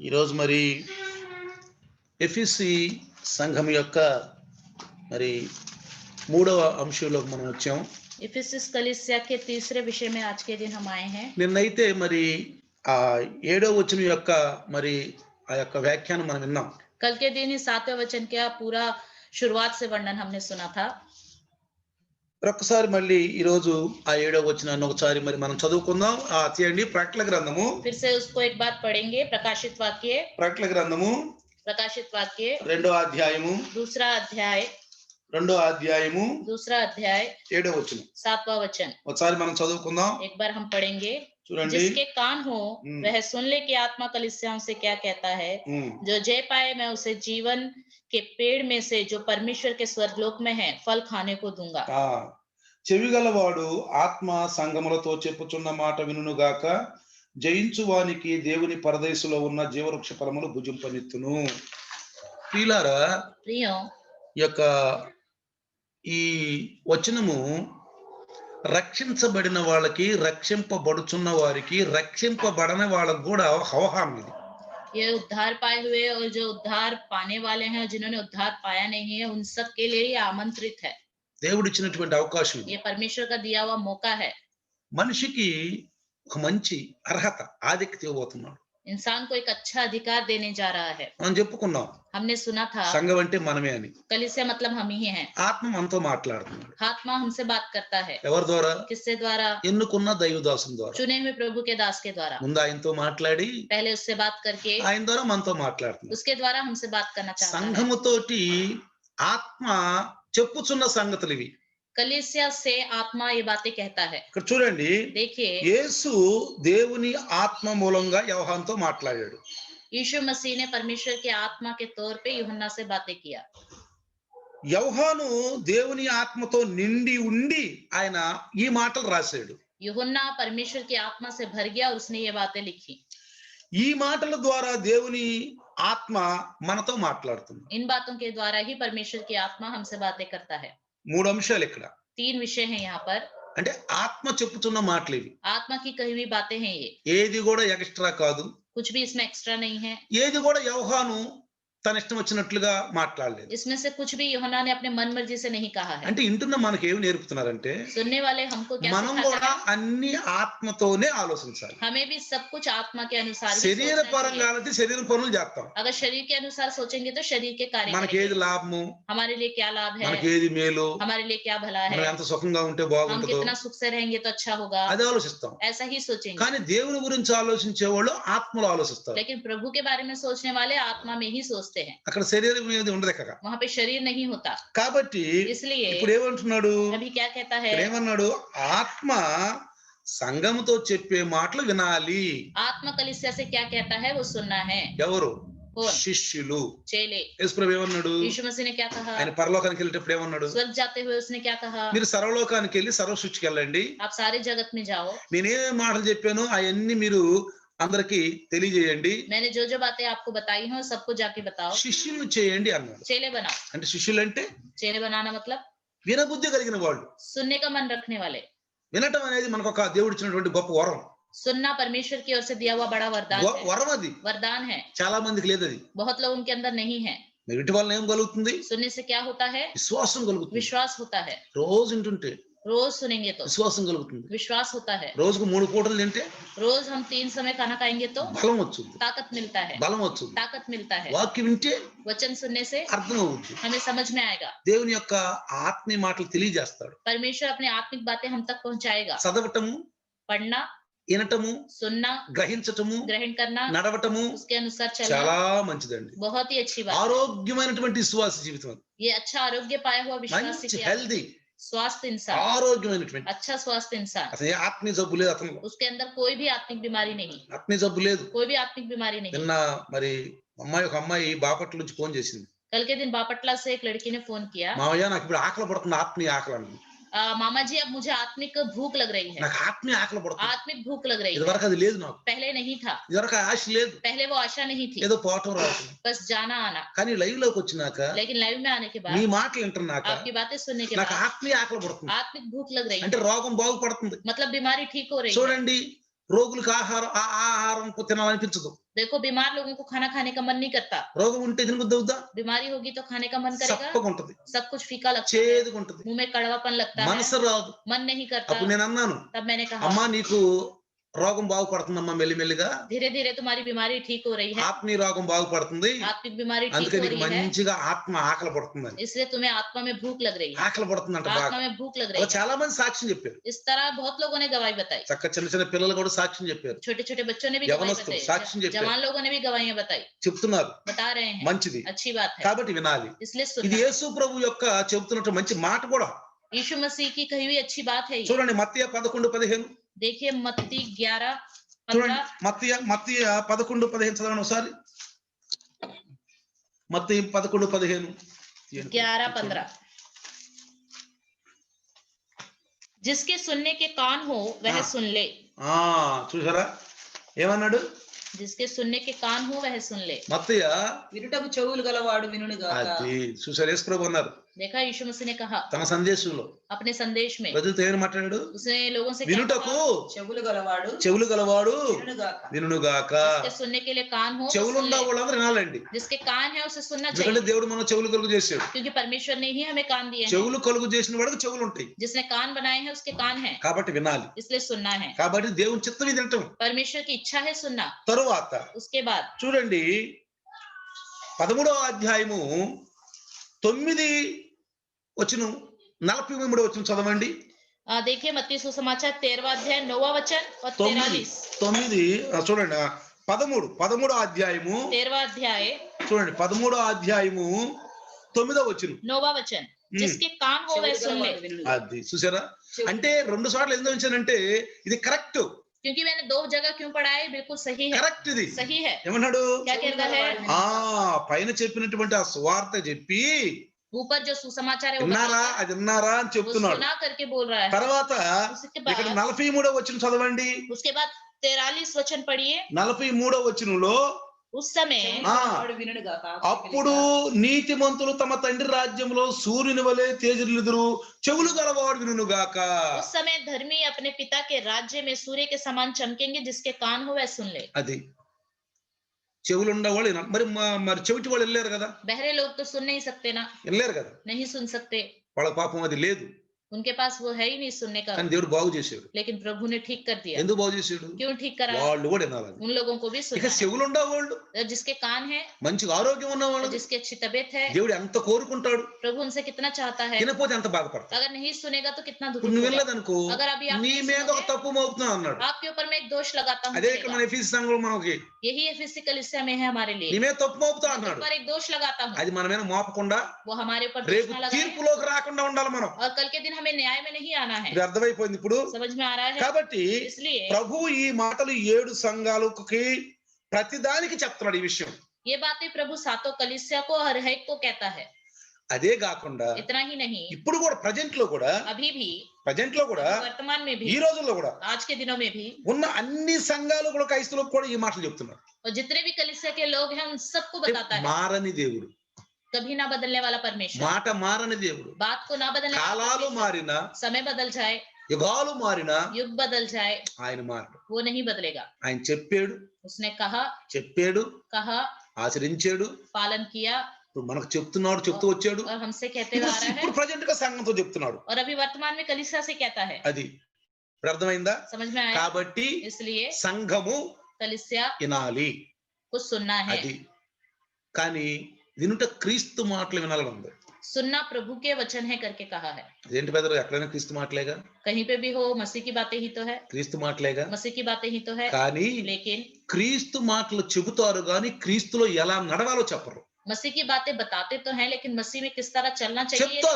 ఈరోజు మరి ఎఫ్ఎస్సి సంఘం యొక్క మరి మూడవ అంశంలోకి మనం వచ్చాం. इफिसुस कलीसिया के तीसरे विषय में आज के दिन हम आए हैं. నిన్నైతే మరి ఆ 7వ వచనం యొక్క మరి ఆ యొక్క వ్యాఖ్యానం మనం విన్నాం. कल के दिन ही 7वें वचन का पूरा शुरुआत से वर्णन हमने सुना था. ఒక్కసారి మళ్ళీ ఈ రోజు ఆ 7వ వచనాన్ని ఒకసారి మరి మనం చదువుకుందాం. తీయండి ప్రకటన గ్రంథము. फिर से उसको एक बार पढ़ेंगे. प्रकाशित वाक्य ప్రకటన గ్రంథము 2 అధ్యాయము दूसरा अध्याय 7వ వచనం 7वां वचन ఒకసారి మనం చదువుకుందాం. एक बार हम पढ़ेंगे. చూడండి. जिसके कान हो वह सुन ले कि आत्मा कलीसियाओं से क्या कहता है. जो जय पाए मैं उसे जीवन के पेड़ में से जो परमेश्वर के स्वर्गलोक में है फल खाने को दूंगा. చెవిగలవాడు ఆత్మ సంగములతో చెప్పుచున్న మాట వినుగాక. జయించువానికి దేవుని పరదేశంలో ఉన్న జీవవృక్ష ఫలములు భుజింపనిత్తును. ప్రియులారా, प्रियो యొక్క ఈ వచనము రక్షించబడిన వాళ్ళకి, రక్షింపబడుచున్న వారికి, రక్షింపబడని వాళ్ళకు కూడా ఆహ్వానం ఇది. ये उद्धार पाए हुए और जो उद्धार पाने वाले हैं और जिन्होंने उद्धार पाया नहीं है उन सब के लिए ये आमंत्रित है. దేవుడు ఇచ్చినటువంటి అవకాశం ఇది. ये परमेश्वर का दिया हुआ मौका है. మనిషికి ఒక మంచి అర్హత, ఆధిక్యత ఇవ్వబోతున్నాడు. इंसान को एक अच्छा अधिकार देने जा रहा है. మనం చెప్పుకున్నాం हमने सुना था సంఘం అంటే మనమే అని. कलीसिया मतलब हम ही हैं. ఆత్మ మనతో మాట్లాడుతున్నాడు. आत्मा हमसे बात करता है. ఎవరి ద్వారా? किससे द्वारा? ఎన్నుకున్న దైవదాసుని ద్వారా. चुने हुए प्रभु के दास के द्वारा. ముందు ఆయనతో మాట్లాడి पहले उससे बात करके ఆయన ద్వారా మనతో మాట్లాడుతున్నాడు. उसके द्वारा हमसे बात करना चाहता है. సంఘముతోటి ఆత్మ చెప్పుచున్న సంగతులు ఇవి. कलीसिया से आत्मा ये बातें कहता है. ఇక్కడ చూడండి, देखिए యేసు దేవుని ఆత్మ మూలంగా యోహానుతో మాట్లాడాడు. यीशु मसीह ने परमेश्वर की आत्मा के तौर पे यूहन्ना से बातें किया. యోహాను దేవుని ఆత్మతో నిండి ఉండి ఆయన ఈ మాటలు రాశాడు. यूहन्ना परमेश्वर की आत्मा से भर गया और उसने ये बातें लिखी. ఈ మాటల ద్వారా దేవుని ఆత్మ మనతో మాట్లాడుతుంది. इन बातों के द्वारा ही परमेश्वर की आत्मा हमसे बातें करता है. 3 అంశాలు ఇక్కడ. 3 विषय हैं यहाँ पर. అంటే ఆత్మ చెప్పుతున్న మాటలు ఇవి. आत्मा की कही हुई बातें हैं ये. ఏది కూడా ఎక్స్ట్రా కాదు. कुछ भी इसमें एक्स्ट्रा नहीं है. ఏది కూడా యోహాను తన ఇష్టం వచ్చినట్లుగా మాట్లాడలేదు. इसमें से कुछ भी यूहन्ना ने अपने मन मर्जी से नहीं कहा है. అంటే ఇంటున్న మనకి ఏమి నేర్పుతున్నారంటే, सुनने वाले हमको क्या మనం सिखाता కూడా है? అన్ని ఆత్మతోనే ఆలోచించాలి. हमें भी सब कुछ आत्मा के अनुसार ही శరీర सोचना పరంగా चाहिए. అయితే శరీర పనులు చేస్తాం. अगर शरीर के अनुसार सोचेंगे तो शरीर के कार्य మనకి करेंगे. ఏది లాభము, हमारे लिए क्या लाभ है, మనకి ఏది మేలు, हमारे लिए क्या भला మనం है, ఎంత సుఖంగా ఉంటే हम బాగుంటుందో कितना सुख से रहेंगे तो अच्छा होगा, అది ఆలోచిస్తాం. ऐसा ही सोचेंगे. కానీ దేవుని గురించి ఆలోచించే వాళ్ళు ఆత్మలో ఆలోచిస్తారు. लेकिन प्रभु के बारे में सोचने वाले आत्मा में ही सोचते हैं. అక్కడ శరీరం మీద ఉండదు ఎక్కడ. वहां पे शरीर नहीं होता. కాబట్టి इसलिए ఇప్పుడు ఏమంటున్నాడు? अभी क्या कहता है? ఇక్కడ ఏమన్నాడు? ఆత్మ సంఘముతో చెప్పే మాటలు వినాలి. आत्मा कलीसिया से क्या कहता है वो सुनना है. ఎవరు? कौन? శిష్యులు. चेले. యేసుప్రభు ఏమన్నాడు? यीशु मसीह ने क्या कहा? ఆయన పరలోకానికి వెళ్ళేటప్పుడు ఏమన్నాడు? स्वर्ग जाते हुए उसने क्या कहा? మీరు సర్వలోకానికి వెళ్ళి సర్వ సృష్టికి వెళ్ళండి. आप सारे जगत में जाओ. నేనేం మాటలు చెప్పానో అవన్నీ మీరు అందరికి తెలియజేయండి. मैंने जो जो बातें आपको बताई हैं सबको जाके बताओ. శిష్యులు చేయండి అన్నాడు. चेले बनाओ. అంటే శిష్యులు అంటే चेले बनाना मतलब వినబుద్ధి కలిగిన వాళ్ళు. सुनने का मन रखने वाले. వినటం అనేది మనకు ఒక దేవుడు ఇచ్చినటువంటి గొప్ప వరం. सुनना परमेश्वर की ओर से दिया हुआ बड़ा वरदान है. వరం అది. वरदान है. చాలా మందికి లేదు అది. बहुत लोगों के अंदर नहीं है. వీటి వల్ల ఏం కలుగుతుంది? सुनने से क्या होता है? విశ్వాసం కలుగుతుంది. विश्वास होता है. రోజు వింటుంటే रोज सुनेंगे तो విశ్వాసం కలుగుతుంది. विश्वास होता है. రోజుకు 3 పూటలు తింటే रोज हम 3 समय खाना खाएंगे तो బలం వచ్చుద్ది. ताकत मिलता है. బలం వచ్చుద్ది. ताकत मिलता है. వాక్యం వింటే वचन सुनने से అర్థం అవుతుంది. हमें समझ में आएगा. దేవుని యొక్క ఆత్మీయ మాటలు తెలియజేస్తాడు. परमेश्वर अपने आत्मिक बातें हम तक पहुंचाएगा. చదవటము, पढ़ना, వినటము, सुनना, గ్రహించటము, ग्रहण करना, నడవటము उसके अनुसार చాలా चलना మంచిదండి. बहुत ही अच्छी बात है. ఆరోగ్యమైనటువంటి విశ్వాస జీవితం అది. ये अच्छा आरोग्य पाया हुआ विश्वासी మంచి की హెల్దీ स्वास्थ्य इंसान, ఆరోగ్యమైనటువంటి अच्छा स्वास्थ्य इंसान. అసలు ఏ ఆత్మీయ జబ్బు లేదు అతను. उसके अंदर कोई भी आत्मिक बीमारी नहीं. ఆత్మీయ జబ్బు లేదు. कोई भी आत्मिक बीमारी नहीं. నిన్న మరి ఒక అమ్మాయి బాపట్ల నుంచి ఫోన్ చేసింది. कल के दिन बापटला से एक लड़की ने फोन किया. మావయ్య నాకు ఇప్పుడు ఆకలి పడుతుంది, ఆత్మీయ ఆకలి అంది. मामा जी अब मुझे आत्मिक भूख लग रही है. నాకు ఆత్మీయ ఆకలి పడుతుంది. आत्मिक भूख लग रही है. ఇదివరకు అది లేదు నాకు. पहले नहीं था. ఇదివరకు ఆశ లేదు. पहले वो आशा नहीं थी. ఏదో పోవటం రావటం. बस जाना आना. కానీ లైవ్ లోకి వచ్చినాక, लेकिन लाइव में आने के నీ बाद, మాటలు వింటున్నాక आपकी बातें सुनने के నాకు बाद ఆత్మీయ ఆకలి పడుతుంది. आत्मिक भूख लग रही అంటే है. రోగం బాగుపడుతుంది. मतलब बीमारी ठीक हो रही है. చూడండి, రోగులకు ఆహారం తినాలనిపించదు. देखो बीमार लोगों को खाना खाने का मन नहीं करता, రోగం ఉంటే తినబుద్ధి అవుద్దా? बीमारी होगी तो खाने का मन करेगा, చప్పగా ఉంటది, सब कुछ फीका लगता है, చేదుగా ఉంటది, मुंह में कड़वापन लगता है, మనసు రాదు. मन नहीं करता। అప్పుడు నేను అన్నాను, तब मैंने कहा అమ్మా నీకు రోగం బాగుపడుతుందమ్మా, మెల్లిమెల్లిగా धीरे धीरे तुम्हारी बीमारी ठीक हो रही है, ఆత్మీయ రోగం బాగుపడుతుంది, आत्मिक बीमारी ठीक అందుకే हो నీకు रही है, మంచిగా ఆత్మ ఆకలి పడుతుందని. इसलिए तुम्हें आत्मा में भूख लग रही है, ఆకలి పడుతుందంట आत्मा బాగా. में भूख लग అలా रही है। చాలా మంది సాక్ష్యం చెప్పారు. इस तरह बहुत लोगों ने गवाही बताई, చక్క చిన్న చిన్న పిల్లలు కూడా సాక్ష్యం చెప్పారు, छोटे छोटे बच्चों ने भी गवाही యవనస్తులు बताई, సాక్ష్యం చెప్పారు, जवान लोगों ने भी गवाहियां बताई, చెప్తున్నారు. बता रहे हैं, మంచిది, अच्छी बात है, కాబట్టి వినాలి. इसलिए ఇది सुनना। యేసు ప్రభు యొక్క చెబుతున్నట్టు మంచి మాట కూడా. यीशु मसीह की कही हुई अच्छी बात है ये। చూడండి మత్తయి 11:15. देखिए मत्ती 11:15, చూడండి మత్తయి 11:15 చదవండి ఒకసారి. మత్తయి 11:15. 11:15, जिसके सुनने के कान हो वह हाँ। सुन ले, చూసారా ఏమన్నాడు? जिसके सुनने के कान हो वह सुन ले। మత్తయి వినుటకు చెవులు గలవాడు వినుగాక। అది చూసారు, యేసు ప్రభు అన్నారు देखा यीशु मसीह ने कहा తన సందేశంలో, अपने संदेश में, ప్రజలతో ఏమని మాట్లాడాడు? उसने लोगों से क्या వినుటకు कहा? చెవులు గలవాడు చెవులు గలవాడు వినుగాక। వినుగాక. जिसके सुनने के लिए कान हो वो చెవులున్న सुन ले। వాళ్ళందరూ వినాలండి, जिसके कान है उसे सुनना ఎందుకంటే चाहिए, దేవుడు మనం చెవులు కలుగు చేసాడు. क्योंकि परमेश्वर ने ही हमें कान दिए हैं, చెవులు కలుగు చేసిన వాడికి చెవులు ఉంటాయి, जिसने कान बनाए हैं उसके कान हैं, కాబట్టి వినాలి. इसलिए सुनना है। కాబట్టి దేవుని చిత్తం ఇది వినటం. परमेश्वर की इच्छा है सुनना। తరువాత उसके बाद చూడండి 13వ అధ్యాయము 9:43 చదవండి. देखिए मत्ती सुसमाचार 13वां अध्याय 9वां वचन और 43। 9 చూడండి 13వ అధ్యాయము 13वां अध्याय చూడండి 13వ అధ్యాయము 9వ వచనం. 9वां वचन, जिसके कान हो वह सुन ले। అది చూసారా, అంటే 2 సార్లు ఎందుకు ఉంచానంటే ఇది కరెక్ట్, क्योंकि मैंने 2 जगह क्यों पढ़ा है, बिल्कुल सही है, కరెక్ట్. ఇది सही है। ఏమన్నాడు? क्या कहता है? పైన చెప్పినటువంటి ఆ సువార్త చెప్పి ऊपर जो सुसमाचार है वो విన్నారా, बताता है, అది విన్నారా అని वो చెప్తున్నాడు. सुना करके बोल रहा है। తర్వాత उसके ఇక్కడ बाद 43వ వచనం చదవండి. उसके बाद 43 वचन पढ़िए। 43వ వచనంలో उस समय గలవాడు వినుగాక। అప్పుడు నీతిమంతులు తమ తండ్రి రాజ్యంలో సూర్యుని వలె తేజరిల్లుదురు, చెవులు గలవాడు వినుగాక. उस समय धर्मी अपने पिता के राज्य में सूर्य के समान चमकेंगे, जिसके कान हो वह सुन ले। అది చెవులు ఉండేవాళ్ళు మరి చెవిటి వాళ్ళు వెళ్ళారు కదా, बहरे लोग तो सुन नहीं सकते ना, వెళ్ళారు కదా, नहीं सुन सकते, వాళ్ళ పాపం అది లేదు. उनके पास वो है ही नहीं सुनने का, కానీ దేవుడు బాగు చేశాడు. लेकिन प्रभु ने ठीक कर दिया। ఎందుకు బాగు చేశాడు? क्यों ठीक करा? వాళ్ళు కూడా వినాలని. उन लोगों को भी ఇక सुनना చెవులు ఉండేవాళ్ళు, है, जिसके कान है, మంచిగా ఆరోగ్యం ఉన్న వాళ్ళు जिसकी अच्छी तबीयत है, దేవుడు ఎంత కోరుకుంటాడు, प्रभु उनसे कितना चाहता है। వినపోతే ఎంత బాధపడతాడు. अगर नहीं सुनेगा तो कितना दुखी ఇప్పుడు నువ్వు होगा। వెళ్ళదనుకో, अगर अभी आप నీ नहीं మీద ఒక सुनोगे, తప్పు మోపుతున్నావు అన్నాడు. आपके ऊपर मैं एक दोष लगाता हूँ, అదే ఇక్కడ మన चलेगा। ఎఫీసు సంఘంలో మనకి यही फिजिकल हिस्सा में है हमारे నీ लिए, మీద తప్పు మోపుతా मैं అన్నాడు. तुम पर एक दोष लगाता हूँ, అది మన మీద మోపకుండా वो हमारे ऊपर दोष రేపు ना लगाए, తీర్పులోకి రాకుండా ఉండాలి మనం. और कल के दिन हमें न्याय में नहीं आना है। ఇది అర్థమైపోయింది ఇప్పుడు. समझ में आ रहा है? కాబట్టి इसलिए ప్రభు ఈ మాటలు 7 సంఘాలకి ప్రతిదానికి చెప్తున్నాడు ఈ విషయం. ये बातें प्रभु सातों कलीसिया को हर एक को कहता है। అదే కాకుండా इतना ही नहीं, ఇప్పుడు కూడా ప్రజెంట్ లో కూడా अभी भी, वर्तमान में ఈ भी, రోజుల్లో కూడా आज के दिनों में भी, ఉన్న అన్ని సంఘాలు కూడా క్రైస్తవులకు కూడా ఈ మాటలు చెప్తున్నారు. और जितने भी कलीसिया के लोग हैं उन सबको बताता है, మారని దేవుడు, कभी ना बदलने वाला परमेश्वर, మాట మారని దేవుడు. बात को ना बदलने वाला కాలాలు परमेश्वर, మారినా, समय बदल जाए, యుగాలు మారినా युग बदल जाए, ఆయన మారడు. वो नहीं बदलेगा। ఆయన చెప్పాడు, उसने कहा, ఆచరించాడు, पालन किया, ఇప్పుడు మనకు చెప్తున్నాడు, చెప్తూ వచ్చాడు. और हमसे कहते हुए आ रहा है, ఇప్పుడు ప్రజెంట్ గా సంఘంతో చెప్తున్నాడు. और अभी वर्तमान में कलीसिया से कहता है। అది ఇప్పుడు అర్థమైందా? समझ में आया? కాబట్టి इसलिए సంఘము कलीसिया వినాలి, को सुनना है, అది. కానీ వినుట క్రీస్తు మాటలు వినాలని ఉంది. सुनना प्रभु के वचन है करके कहा है। అదేంటి పెద్దలు, ఎక్కడైనా క్రీస్తు మాటలేగా, कहीं पे भी हो मसीह की बातें ही तो है, క్రీస్తు మాటలేగా. मसीह की बातें ही तो है, కానీ लेकिन క్రీస్తు మాటలు చెబుతారు కానీ క్రీస్తులో ఎలా నడవాలో చెప్పరు. मसीह की बातें बताते तो हैं, लेकिन मसीह में किस तरह चलना चाहिए ये नहीं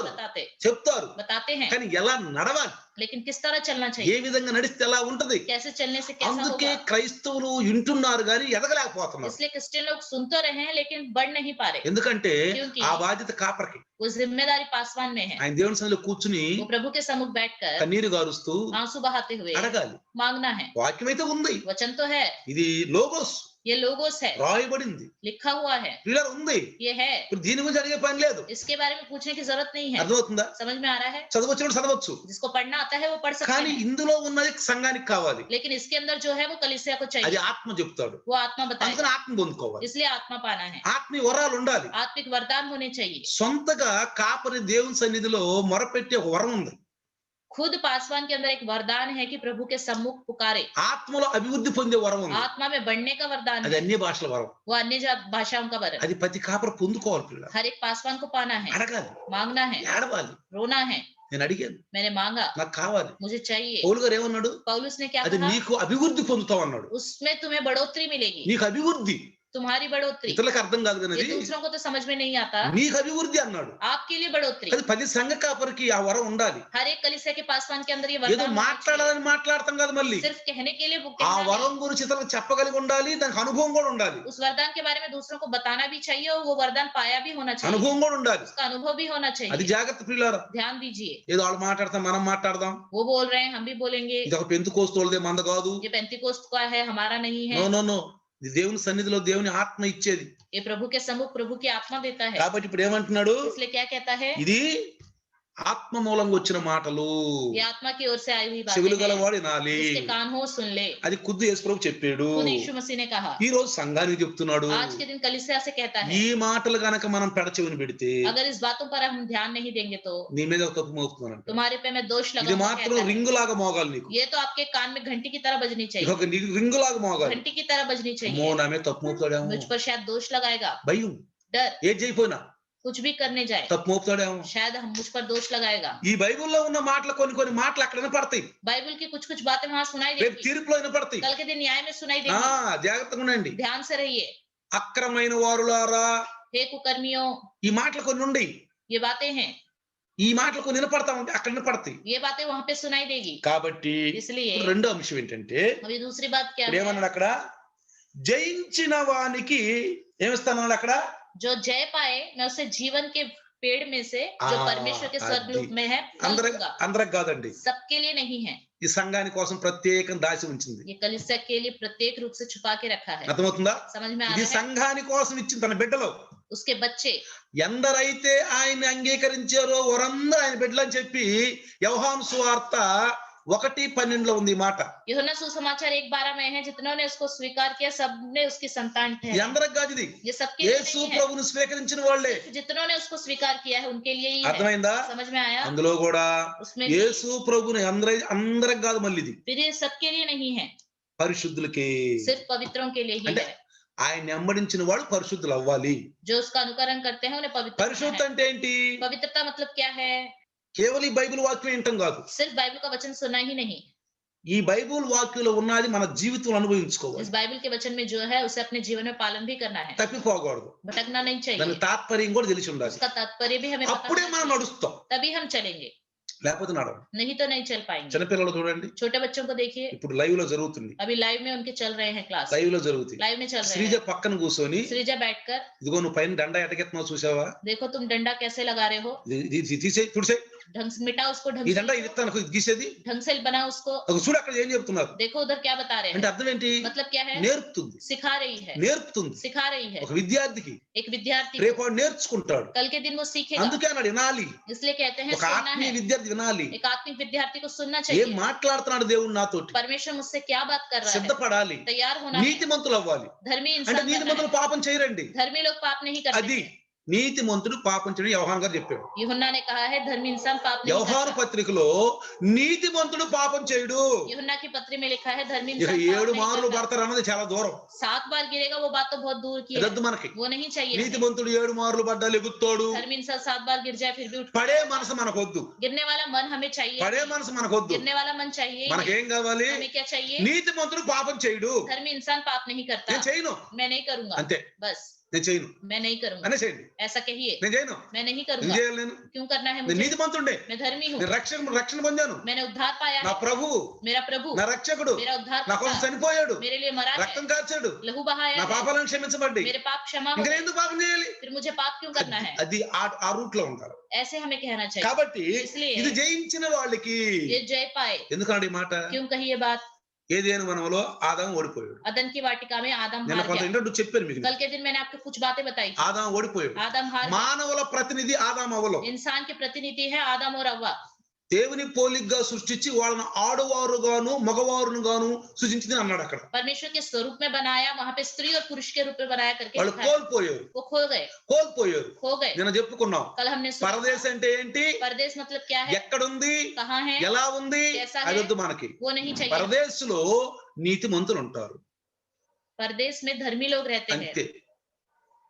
बताते हैं, కానీ ఎలా నడవాలి, लेकिन किस तरह चलना ఏ चाहिए, విధంగా నడిస్తే ఎలా ఉంటది. कैसे चलने से कैसा అందుకే होगा। క్రైస్తవులు వింటున్నారు కానీ ఎదగలేకపోతున్నారు. इसलिए क्रिश्चियन लोग सुन तो रहे हैं लेकिन बढ़ नहीं पा रहे, ఎందుకంటే क्योंकि ఆ బాధ్యత కాపరికి. वो जिम्मेदारी पासवान में है। ఆయన దేవుని సన్నిధిలో కూర్చుని वो प्रभु के सम्मुख बैठकर కన్నీరు గారుస్తూ आंसू बहाते हुए అడగాలి. मांगना है। వాక్యం అయితే ఉంది, वचन तो है, ఇది లోగోస్, ये लोगोस है, రాయబడింది. लिखा हुआ है, ఇలా ఉంది. ये है। ఇప్పుడు దీని గురించి అడిగే పని లేదు. इसके बारे में पूछने की जरूरत नहीं है। అర్థమవుతుందా? समझ में आ रहा है? చదవచ్చుడు చదవచ్చు. जिसको पढ़ना आता है वो पढ़ सकते కానీ हैं, ఇందులో ఉన్నది సంఘానికి కావాలి. लेकिन इसके अंदर जो है वो कलीसिया को అది चाहिए, ఆత్మ చెప్తాడు. वो आत्मा అందుకని बताएगा, ఆత్మ పొందుకోవాలి. इसलिए आत्मा पाना है, ఆత్మీయ వరాలు ఉండాలి. आत्मिक वरदान होने चाहिए। సొంతగా కాపరి దేవుని సన్నిధిలో మొరపెట్టే ఒక వరం ఉంది. खुद पासवान के अंदर एक वरदान है कि प्रभु के सम्मुख पुकारे, ఆత్మలో అభివృద్ధి పొందే వరం ఉంది. आत्मा में बढ़ने का वरदान అది है, అన్య భాషల వరం. वो अन्य भाषाओं का वरदान, అది ప్రతి కాపరి పొందుకోవాలి. పిల్ల हर एक पासवान को पाना है, అడగాలి, मांगना है, ఏడవాలి. रोना है। నేను అడిగాను, मैंने मांगा, నాకు కావాలి. मुझे चाहिए। పౌలు గారు ఏమన్నాడు? पौलुस ने क्या అది कहा? నీకు అభివృద్ధి పొందుతావు అన్నాడు. उसमें तुम्हें बढ़ोतरी मिलेगी, నీకు అభివృద్ధి. तुम्हारी बढ़ोतरी। ఇతరులకు అర్థం కాదు ये కానీ दूसरों को तो समझ में नहीं आता, నీకు అభివృద్ధి అన్నాడు. आपके लिए बढ़ोतरी। అది ప్రతి సంఘ కాపరికి ఆ వరం ఉండాలి. हर एक कलीसिया के पासवान के अंदर ये ఏదో वरदान होना चाहिए। మాట్లాడాలని మాట్లాడతాం కదా, మళ్ళీ सिर्फ कहने के लिए वो ఆ कहना వరం नहीं। గురించి ఇతరులకు చెప్పగలిగి ఉండాలి. దానికి అనుభవం కూడా ఉండాలి. उस वरदान के बारे में दूसरों को बताना भी चाहिए और वो वरदान पाया भी होना चाहिए, అనుభవం కూడా ఉండాలి. उसका अनुभव भी होना అది चाहिए। జాగ్రత్త ప్రియులారా. ध्यान दीजिए, ఏదో వాళ్ళు మాట్లాడతాం మనం మాట్లాడదాం. वो बोल रहे हैं हम भी बोलेंगे, ఇది ఒక పెంతుకోస్తోళ్ళదే మంద కాదు. ये पेंतीकोस्त का है, हमारा नहीं నో है। నో నో ఇది దేవుని సన్నిధిలో దేవుని ఆత్మ ఇచ్చేది. ये प्रभु के सम्मुख प्रभु की आत्मा देता है। కాబట్టి ఇప్పుడు ఏమంటున్నాడు? इसलिए क्या कहता है? ఇది ఆత్మ మూలంగా వచ్చిన మాటలు. ये आत्मा की ओर से आई हुई చెవులు बातें हैं, గలవాడు వినాలి. जिसके कान हो सुन ले। అది ఖుద్దు యేసు ప్రభు చెప్పాడు. खुद यीशु मसीह ने कहा, ఈ రోజు సంఘానికి చెప్తున్నాడు. आज के दिन कलीसिया से कहता है, ఈ మాటలు గనక మనం పెడచెవిని పెడితే अगर इस बातों पर हम ध्यान नहीं देंगे तो నీ మీద ఒక తప్పు మోపుతున్నానంట. तुम्हारे पे मैं दोष ఇది लगाऊंगा మాత్రం कहता है। రింగు లాగా మోగాలి నీకు. ये तो आपके कान में घंटी की तरह बजनी ఇది चाहिए, ఒక రింగు లాగా మోగాలి. घंटी की तरह बजनी అమ్మో चाहिए। నా మీద తప్పు మోపుతాడేమో, मुझ पर शायद दोष लगाएगा, భయం. डर, ఏది చేయపోయినా कुछ भी करने जाए తప్పు మోపుతాడేమో. शायद हम मुझ पर दोष लगाएगा। ఈ బైబిల్లో ఉన్న మాటలు కొన్ని మాటలు అక్కడ వినపడతాయి. बाइबल की कुछ कुछ बातें वहां सुनाई రేపు देगी, తీర్పులో వినపడతాయి. कल के दिन न्याय में सुनाई देगी। జాగ్రత్తగా ఉండండి. ध्यान से रहिए। అక్రమైన వారులారా, हे कुकर्मियों, ఈ మాటలు కొన్ని ఉండి ये बातें हैं, ఈ మాటలు కొన్ని వినపడతా ఉంటాయి, అక్కడ వినపడతాయి. ये बातें वहां पे सुनाई देगी। కాబట్టి इसलिए రెండో అంశం ఏంటంటే अभी दूसरी बात क्या ఇప్పుడు है? ఏమన్నాడు అక్కడ? జయించిన వానికి ఏమిస్తానన్నాడు అక్కడ? जो जय पाए मैं उसे जीवन के पेड़ में से जो परमेश्वर के स्वर्गलोक में है फल दूंगा। అందరికి కాదండి, सबके लिए नहीं है, ఈ సంఘాని కోసం ప్రత్యేకం దాచి ఉంచింది. ये कलीसिया के लिए प्रत्येक रूप से छुपा के रखा है। అర్థమవుతుందా? समझ में आ ఇది रहा है? సంఘాని కోసం ఇచ్చింది తన బిడ్డలో. उसके बच्चे ఎందరైతే ఆయన అంగీకరించారో వారందరూ ఆయన బిడ్డలు అని చెప్పి యోహాను సువార్త 1:12 ఉంది ఈ మాట. यूहन्ना सुसमाचार 1:12 में है, जितनों ने उसको स्वीकार किया सबने उसकी संतान ठहरे। ఎందరికి కాదు ఇది? ये सबके लिए యేసు नहीं है, ప్రభువును స్వీకరించిన వాళ్ళే. जितनों ने उसको स्वीकार किया है उनके लिए ही है। అర్థమైందా? समझ में आया? అందులో కూడా उसमें भी యేసు ప్రభువుని అందరికి కాదు, మళ్ళీ ఇది फिर ये सबके लिए नहीं है, పరిశుద్ధులకి. सिर्फ पवित्रों के लिए ही అంటే है। ఆయన వెంబడించిన వాళ్ళు పరిశుద్ధులు అవ్వాలి. जो उसका अनुकरण करते हैं उन्हें पवित्र పరిశుద్ధ होना है। అంటే ఏంటి? पवित्रता मतलब क्या है? కేవలం ఈ బైబిల్ వాక్యం వినటం కాదు. सिर्फ बाइबल का वचन सुनना ही नहीं, ఈ బైబిల్ వాక్యంలో ఉన్నది మన జీవితంలో అనుభవించుకోవాలి. इस बाइबल के वचन में जो है उसे अपने जीवन में पालन भी करना है, తప్పిపోకూడదు. भटकना नहीं దాని चाहिए। తాత్పర్యం కూడా తెలిసి ఉండాలి. उसका तात्पर्य भी हमें पता అప్పుడే होना మనం चाहिए, నడుస్తాం, तभी हम चलेंगे, లేకపోతే నడవం. नहीं तो नहीं चल पाएंगे। చిన్నపిల్లలు చూడండి, छोटे बच्चों को देखिए, ఇప్పుడు లైవ్ లో జరుగుతుంది. अभी लाइव में उनके चल रहे हैं क्लास, లైవ్ లో జరుగుతుంది. लाइव में चल रहे శ్రీజ हैं। పక్కన కూర్చొని श्रीजा बैठकर, ఇదిగో నువ్వు పైన దండ ఎటకెత్తున్నావు చూసావా? देखो तुम डंडा कैसे लगा रहे हो, తీసే తుడిసే ढंग से मिटाओ उसको, ढंग ఈ से దండ ఇది लिखो, ఇస్తాను గీసేది. ढंग से बनाओ उसको। ఒక చూడు అక్కడ ఏం చెప్తున్నారు देखो उधर क्या बता रहे అంటే हैं, అర్థం ఏంటి? मतलब क्या है? నేర్పుతుంది, सिखा रही है, నేర్పుతుంది. सिखा रही है। ఒక విద్యార్థికి एक विद्यार्थी को రేపు వాడు నేర్చుకుంటాడు. कल के दिन वो सीखेगा, అందుకే అన్నాడు వినాలి. इसलिए कहते हैं ఒక सुनना ఆత్మీయ है। విద్యార్థి వినాలి. एक आत्मिक विद्यार्थी को सुनना ఏం चाहिए, మాట్లాడుతున్నాడు దేవుడు నాతోటి, परमेश्वर मुझसे क्या बात कर रहा है, సిద్ధపడాలి. तैयार होना है। నీతిమంతులు అవ్వాలి. धर्मी అంటే इंसान बनना నీతిమంతులు है। పాపం చేయరండి. धर्मी लोग पाप नहीं करते అది हैं। నీతిమంతుడు పాపం చేయడం యోహాను గారు చెప్పాడు. यूहन्ना ने कहा है धर्मी इंसान पाप नहीं యోహాను करता। పత్రికలో నీతిమంతుడు పాపం చేయడు. यूहन्ना की पत्री में लिखा है धर्मी ఇక इंसान पाप 7 नहीं మార్లు करता। పడతారు అన్నది చాలా దూరం. 7 बार गिरेगा वो बात तो बहुत दूर की है, అదొద్దు మనకి. वो नहीं चाहिए हमें। నీతిమంతుడు 7 మార్లు పడ్డా లెగుతాడు. धर्मी इंसान 7 बार गिर जाए फिर भी उठ, పడే మనసు మనకొద్దు. गिरने वाला मन हमें चाहिए, పడే మనసు మనకొద్దు. गिरने वाला मन चाहिए ही नहीं। మనకేం కావాలి? हमें क्या चाहिए? నీతిమంతుడు పాపం చేయడు. धर्मी इंसान पाप नहीं करता, నేను చేయను, मैं नहीं करूंगा, అంతే. बस నేను చేయను मैं नहीं करूंगा, అనే చేయండి. ऐसा कहिए, నేను చేయను, मैं नहीं నేను करूंगा। చేయాలి. నేను क्यों करना है నేను मुझे? నీతిమంతుండే. मैं धर्मी हूँ, నేను రక్షణ పొందాను. मैंने उद्धार पाया నా है, ప్రభువు, मेरा प्रभु, నా రక్షకుడు मेरा उद्धार నా కోసం करता, చనిపోయాడు, मेरे लिए मरा है, రక్తం కార్చాడు, लहू बहाया నా है, పాపాలను క్షమించబడ్డాయి. मेरे पाप क्षमा हो ఇంకా गए, ఎందుకు పాపం చేయాలి? फिर मुझे पाप क्यों करना है? అది ఆ రూట్ లో ఉంటారు. ऐसे हमें कहना चाहिए। కాబట్టి इसलिए ఇది జయించిన వాళ్ళకి ये जय पाए, ఎందుకన్నాడు ఈ మాట? क्यों कही ये बात? ఏదేను వనంలో ఆదాము ఓడిపోయాడు. अदन की वाटिका में आदम నిన్న हार కొంత गया। ఇంట్రొడ్యూస్ చెప్పాను మీకు. कल के दिन मैंने आपको कुछ बातें बताई थी। ఆదాము ఓడిపోయాడు. आदम हार गया। మానవుల ప్రతినిధి ఆదాము అవ్వలు. इंसान के प्रतिनिधि है आदम और हव्वा। దేవుని పోలికగా సృష్టించి వాళ్ళని ఆడవారుగాను మగవారుగాను సృజించింది అన్నాడు అక్కడ. परमेश्वर के स्वरूप में बनाया, वहां पे स्त्री और पुरुष के रूप में बनाया करके వాళ్ళు लिखा है। కోల్పోయారు. वो खो गए। खो गए गए। నిన్న చెప్పుకున్నాం. कल हमने सुना పరదేశం అంటే ఏంటి, परदेश मतलब क्या है, ఎక్కడుంది, कहाँ है, ఎలా ఉంది, कैसा है, అదొద్దు మనకి. वो नहीं चाहिए। పరదేశంలో నీతిమంతులు ఉంటారు परदेश में धर्मी लोग रहते हैं। అంతే.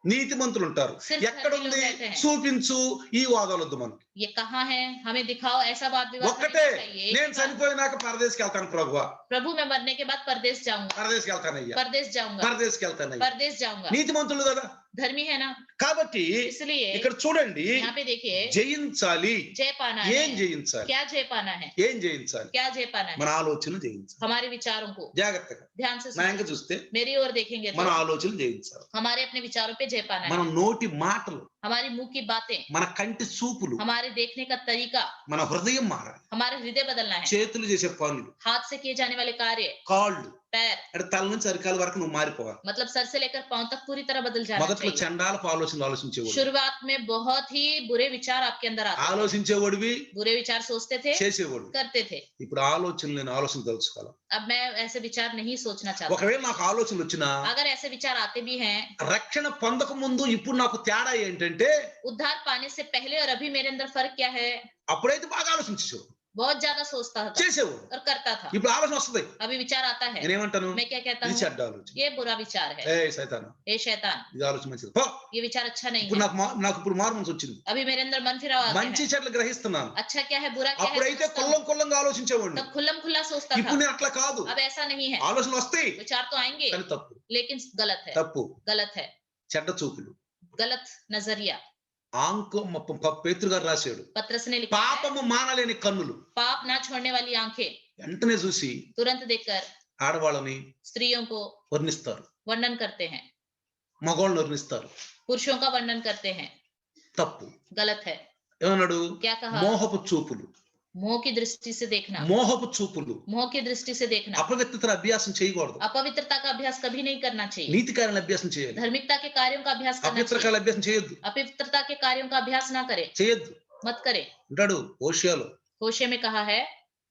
నీతిమంతులు ఉంటారు. ఎక్కడుంది చూపించు, ఈ వాదాలొద్దు మనకి. ये कहाँ है, हमें दिखाओ, ऐसा बात विवाद ఒక్కటే, हमें नहीं चाहिए। నేను చనిపోయినాక పరదేశకి వెళ్తాను ప్రభువా, प्रभु मैं मरने के बाद परदेश जाऊंगा, పరదేశకి వెళ్తానయ్యా, परदेश जाऊंगा, పరదేశకి వెళ్తానయ్యా. परदेश जाऊंगा। నీతిమంతులు కదా. धर्मी है ना, కాబట్టి इसलिए ఇక్కడ చూడండి, यहाँ पे देखिए జయించాలి. जय पाना ఏం है। జయించాలి, क्या जय पाना है, ఏం జయించాలి, क्या जय पाना మన है, ఆలోచనలు జయించాలి. हमारे विचारों को జాగ్రత్తగా ध्यान से నా सुनिए। ఇంకా చూస్తే मेरी ओर देखेंगे మన तो ఆలోచనలు జయించాలి. हमारे अपने विचारों पे जय पाना మన है। నోటి మాటలు, हमारी मुंह की बातें, మన కంటి చూపులు, हमारे देखने का तरीका, మన హృదయం మారాలి. हमारा हृदय बदलना है। చేతులు చేసే పనులు, हाथ से किए जाने वाले कार्य, కాళ్ళు, पैर, అంటే తల నుంచి అరికాల వరకు నువ్వు మారిపోవాలి. मतलब सर से लेकर पांव तक पूरी तरह बदल जाना మొదట్లో चाहिए। చండాలపు ఆలోచనలు ఆలోచించేవాడు. शुरुआत में बहुत ही बुरे विचार आपके अंदर आते थे। ఆలోచించేవాడివి, बुरे विचार सोचते थे, చేసేవాడు. करते थे। ఇప్పుడు ఆలోచనలు నేను ఆలోచన తెలుసుకోవాలి. अब मैं ऐसे विचार नहीं सोचना चाहता। ఒకవేళ నాకు ఆలోచనలు వచ్చినా, अगर ऐसे विचार आते भी हैं, రక్షణ పొందక ముందు ఇప్పుడు నాకు తేడా ఏంటంటే, उद्धार पाने से पहले और अभी मेरे अंदर फर्क क्या है, అప్పుడైతే బాగా ఆలోచించేవాడు, बहुत ज्यादा सोचता था చేసేవాడు. और करता था। ఇప్పుడు ఆలోచన వస్తుంది. अभी विचार आता है, నేనేమంటాను, मैं क्या कहता ఇది हूँ, చెడ్డ ఆలోచన, ये बुरा विचार है, ఏ సైతాను, ये शैतान, ఇది ఆలోచన మంచిది పో. ये विचार अच्छा नहीं ఇప్పుడు है। నాకు ఇప్పుడు మారు మనసు వచ్చింది. अभी मेरे अंदर मन फिराव आते మంచి हैं, చెడ్లు గ్రహిస్తున్నాను. अच्छा क्या है, बुरा क्या है, అప్పుడైతే सोचता हूँ। కొల్లంగా ఆలోచించేవాడిని. तब खुल्लम खुल्ला सोचता ఇప్పుడు था। నేను అట్లా కాదు. अब ऐसा नहीं है, ఆలోచనలు వస్తాయి विचार तो आएंगे కానీ తప్పు, लेकिन गलत है, తప్పు, गलत है, చెడ్డ చూపులు. गलत नजरिया। పేతురు గారు రాశాడు, पत्रस ने लिखा है, పాపము మానలేని కన్నులు. पाप ना छोड़ने वाली आंखें వెంటనే చూసి तुरंत देखकर ఆడవాళ్ళని स्त्रियों को వర్ణిస్తారు, वर्णन करते हैं, మగవాళ్ళని వర్ణిస్తారు. पुरुषों का वर्णन करते हैं, తప్పు. गलत है। ఏమన్నాడు, क्या कहा, మోహపు చూపులు, मोह की दृष्टि से देखना, మోహపు చూపులు. मोह की दृष्टि से देखना। అపవిత్రత అభ్యాసం చేయకూడదు, अपवित्रता का अभ्यास कभी नहीं करना चाहिए, నీతి కార్యాల అభ్యాసం చేయాలి. धार्मिकता के कार्यों का अभ्यास करना అపవిత్ర चाहिए, కార్యాల అభ్యాసం చేయొద్దు, अपवित्रता के कार्यों का अभ्यास ना करे, చేయొద్దు मत करे। అంటాడు హోషేయలో. होशे में कहा है,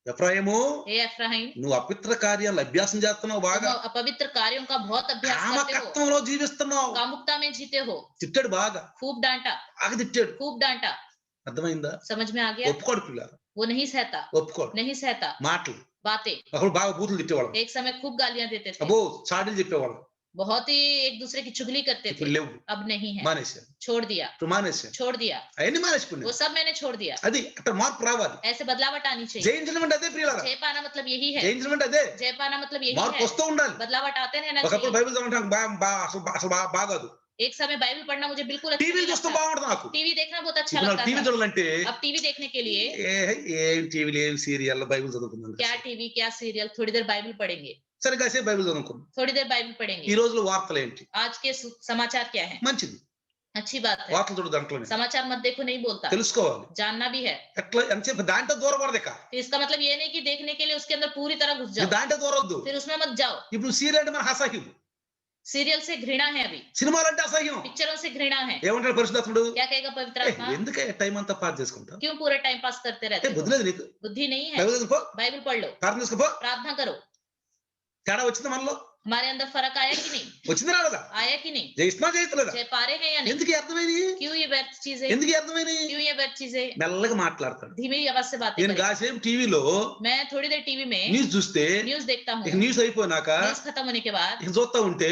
ఎఫ్రాయిము, हे एफ्राइम, నువ్వు అపవిత్ర కార్యాలు అభ్యాసం చేస్తున్నావు, బాగా तुम अपवित्र कार्यों का बहुत अभ्यास करते हो, కామకత్వంలో జీవిస్తున్నావు. कामुकता में जीते हो। తిట్టాడు, బాగా खूब डांटा, బాగా తిట్టాడు. खूब डांटा, అర్థమైందా? समझ में आ गया। ఒప్పుకోడు పిల్ల, वो नहीं सहता, ఒప్పుకోడు. नहीं सहता మాటలు बातें। అప్పుడు బాగా బూతులు తిట్టేవాళ్ళం. एक समय खूब गालियां देते थे, అబ్బో చాడీలు చెప్పేవాళ్ళం. बहुत ही एक दूसरे की चुगली करते थे। ఇప్పుడు లేవు, अब नहीं है, మానేశాను. छोड़ दिया, ఇప్పుడు మానేశాను. छोड़ दिया, అవన్నీ वो మానేసుకున్నాను. सब मैंने छोड़ दिया। అది అట్లా మార్పు రావాలి. ऐसे बदलावट आनी चाहिए। జయించడం అంటే అదే ప్రియులారా, जय पाना मतलब यही है, జయించడం అంటే అదే. जय पाना मतलब यही మార్పు है, వస్తూ ఉండాలి. बदलावट आते रहना ఒకప్పుడు चाहिए। బైబిల్ చదవడం అసలు బాగాదు. एक समय बाइबल पढ़ना मुझे बिल्कुल अच्छा టీవీలు नहीं చూస్తూ लगता। బాగుంటుంది నాకు. टीवी देखना बहुत अच्छा ఇప్పుడు నాకు लगता టీవీ था। చూడాలంటే अब टीवी देखने के लिए ఏం టీవీలు ఏం సీరియల్, బైబిల్ చదువుకున్నాను. क्या टीवी क्या सीरियल, थोड़ी देर बाइबल पढ़ेंगे, సరే కాసేపు బైబిల్ చదువుకున్నాను. थोड़ी देर बाइबल ఈ पढ़ेंगे। రోజులో వార్తలు ఏంటి, आज के समाचार क्या है, మంచిది. अच्छी बात है। వార్తలు చూడు, దాంట్లోనే समाचार मत देखो नहीं बोलता, తెలుసుకోవాలి. जानना भी है। ఎట్లా ఎంతసేపు దాంట్లో దూరపడదు. तो इसका मतलब ये नहीं कि देखने के लिए उसके अंदर पूरी तरह घुस जाओ, దాంట్లో దూరవద్దు. फिर उसमें मत जाओ। ఇప్పుడు సీరియల్ అంటే మనకు అసహ్యం, सीरियल से घृणा है, अभी సినిమాలు అంటే అసహ్యం. पिक्चरों से घृणा है। ఏమంటాడు పరిశుద్ధాత్ముడు, क्या कहेगा पवित्र आत्मा, ఎందుకే టైం అంతా పాస్ చేసుకుంటా, क्यों पूरा टाइम पास करते रहते हो, బుద్ధి లేదు నీకు, बुद्धि नहीं है। బైబిల్ చదువుకో, बाइबल पढ़ लो, ప్రార్థన చేసుకోపో. प्रार्थना करो। తేడా వచ్చింది మనలో, हमारे अंदर फर्क आया कि नहीं, వచ్చింది రాలేదా, आया कि नहीं, జయిస్తున్నా జయిస్తలేదా, जय पा रहे हैं या नहीं, ఎందుకు అర్థమైనవి, क्यों ये व्यर्थ चीजें, ఎందుకు అర్థమైనవి. क्यों ये व्यर्थ चीजें। మెల్లగా మాట్లాడతాడు. धीमी आवाज से बातें నేను करें। కాసేపు టీవీలో मैं थोड़ी देर टीवी में న్యూస్ చూస్తే, न्यूज देखता हूँ, ఇక న్యూస్ అయిపోయినాక न्यूज खत्म होने के बाद ఇక చూస్తా ఉంటే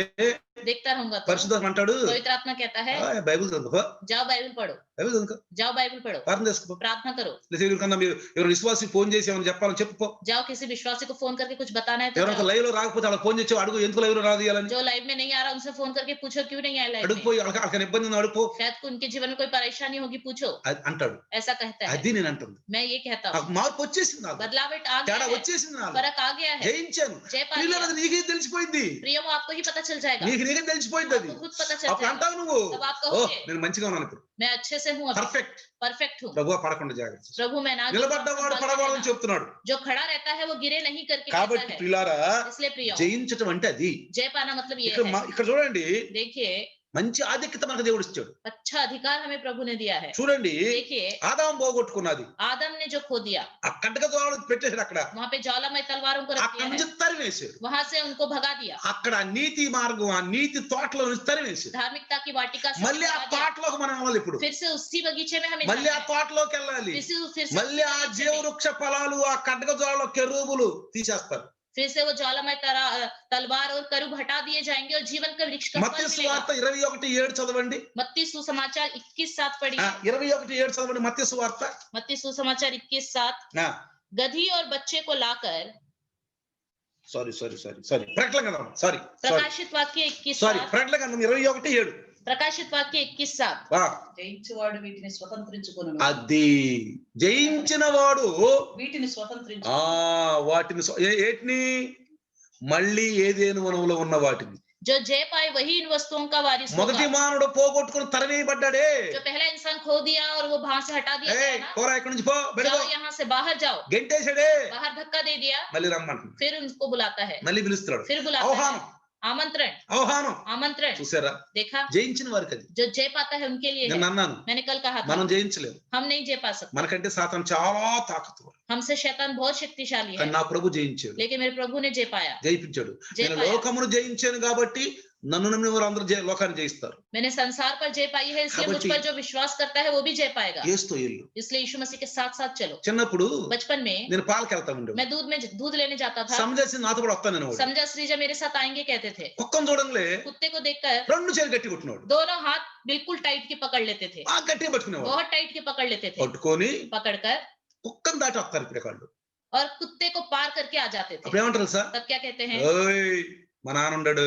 देखता रहूंगा तो పరిశుద్ధాత్మ అంటాడు, पवित्र आत्मा कहता है, బైబిల్ చదువుకో, जाओ बाइबल पढ़ो, బైబిల్ చదువుకో, जाओ बाइबल पढ़ो, ప్రార్థన చేసుకో. प्रार्थना करो, లేదా ఎవరికన్నా మీరు ఎవరు విశ్వాసి ఫోన్ చేసి ఏమైనా చెప్పాలని చెప్పుకో. जाओ किसी विश्वासी को फोन करके कुछ बताना है तो ఎవరైనా जाओ। లైవ్ లో రాకపోతే వాళ్ళకి ఫోన్ చేసి అడుగు, ఎందుకు లైవ్ లో రాదియాలని जो लाइव में नहीं आ रहा उनसे फोन करके पूछो क्यों नहीं आया लाइव में। అడుగుపోయి అక్కడ ఇబ్బంది ఉంది అడుగుపో शायद उनके जीवन में कोई परेशानी होगी, पूछो, అంటాడు. ऐसा कहता है। అది నేను అంటుంది. मैं ये कहता నాకు हूँ మార్పు వచ్చేసింది, నాకు बदलाव आ తేడా गया है, వచ్చేసింది, నాకు फर्क आ गया है, జయించాను. जय पा ప్రియులారా, लिया। అది నీకే తెలిసిపోయింది, प्रियो आपको ही पता चल जाएगा, నీకే తెలిసిపోయింది. అది आपको खुद पता चल అప్పుడు जाएगा। అంటావు నువ్వు, तब आप ఓ कहोगे నేను మంచిగా ఉన్నాను ఇప్పుడు, मैं अच्छे से हूँ, अभी పర్ఫెక్ట్. परफेक्ट हूँ। ప్రభువా పడకుండా జాగ్రత్త. प्रभु मैं ना गिरूं, నిలబడ్డవాడు संभाल के పడవాలని रहना। చెప్తున్నాడు. जो खड़ा रहता है वो गिरे नहीं करके कहता కాబట్టి है। ప్రియులారా, इसलिए प्रियो జయించటం అంటే అది. जय पाना मतलब ये ఇక్కడ है। ఇక్కడ చూడండి, देखिए మంచి ఆధిక్యత మనకు దేవుడు ఇచ్చాడు. अच्छा अधिकार हमें प्रभु ने दिया है। చూడండి, देखिए ఆదాము పోగొట్టుకున్నది, आदम ने जो खो दिया, ఆ కట్టక ద్వారా పెట్టేశాడు. అక్కడ वहां पे ज्वालामय तलवारों को रख అక్కడ दिया నుంచి है, తరివేశాడు. वहां से उनको भगा दिया। అక్కడ నీతి మార్గం, ఆ నీతి తోటలో నుంచి తరివేశాడు. धार्मिकता की वाटिका से మళ్ళీ ఆ भगा दिया। తోటలోకి మనం వెళ్ళాలి. ఇప్పుడు फिर से उसी बगीचे में हमें మళ్ళీ जाना ఆ है। తోటలోకి వెళ్ళాలి. फिर से మళ్ళీ ఆ उसी बगीचे में। జీవవృక్ష ఫలాలు, ఆ ఖడ్గ జ్వాలలో కెరూబులు తీసేస్తారు. फिर से वो ज्वालामय तलवार और करूब हटा दिए जाएंगे और जीवन का वृक्ष का फल మత్తయి मिलेगा। సువార్త 21:7 చదవండి. मत्ती सुसमाचार 21:7 पढ़िए। 21:7 చదవండి మత్తయి సువార్త. मत्ती सुसमाचार 21:7। गधी और बच्चे को लाकर, సారీ ప్రకటన గ్రంథం, प्रकाशित वाक्य 21:7, ప్రకటన గ్రంథం 21:7. प्रकाशित वाक्य 21:7। జయించువాడు వీటిని స్వతంత్రించుకొనును, అది జయించిన వాడు వీటిని స్వతంత్రించు, వాటిని ఏటిని, మళ్ళీ ఏదేను వనంలో ఉన్న వాటిని. जो जय पाए वही इन वस्तुओं का वारिस మొదటి होगा। మానవుడు పోగొట్టుకుని తరివేయబడ్డాడే. जो पहला इंसान खो दिया और वो बाहर से हटा दिया गया ना, పోరా ఇక్కడి నుంచి పో, బయటకు जाओ పో, यहाँ से बाहर जाओ, గెంటేశాడే. बाहर धक्का दे दिया, మళ్ళీ రమ్మంటున్నాడు, फिर उनको बुलाता है, మళ్ళీ పిలుస్తున్నాడు. फिर बुलाता ఆహ్వానం, है। आमंत्रण, ఆహ్వానం. आमंत्रण। చూసారా, देखा, జయించిన వారికి అది. जो जय पाता है उनके लिए నేను है। అన్నాను, मैंने कल कहा था మనం జయించలేము. हम नहीं जय पा सकते, మనకంటే సాతాను చాలా తాకతోడు. हमसे शैतान बहुत शक्तिशाली है, కానీ నా ప్రభు జయించాడు, लेकिन मेरे प्रभु ने जय पाया, జయించాడు. నేను జయించాడు. లోకమును జయించాను కాబట్టి నన్ను నమ్మిన వారు అందరూ లోకాన్ని జయిస్తారు. मैंने संसार पर जय पाई है, इसलिए मुझ पर जो विश्वास करता है वो भी जय पाएगा। యేసుతో ఇల్లు. इसलिए यीशु मसीह के साथ साथ चलो। చిన్నప్పుడు बचपन में నేను పాలకి వెళ్తా ఉండే, मैं दूध लेने जाता था। సమజేసి నాతో కూడా వస్తాను నేను. समझा श्रीजा मेरे साथ आएंगे कहते थे। కుక్కను చూడంలే कुत्ते को देखकर రెండు చేతులు గట్టి కొట్టినాడు, दोनों हाथ बिल्कुल टाइट के पकड़ लेते थे, ఆ గట్టిగా పట్టుకునేవాడు. बहुत टाइट के पकड़ लेते थे, పట్టుకొని पकड़कर కుక్కను దాటి వస్తారు పిల్లకాళ్ళు. और कुत्ते को पार करके आ जाते थे। అప్పుడు ఏమంటారు సార్, तब क्या कहते हैं, ఓయ్ మా నాన్న ఉన్నాడు,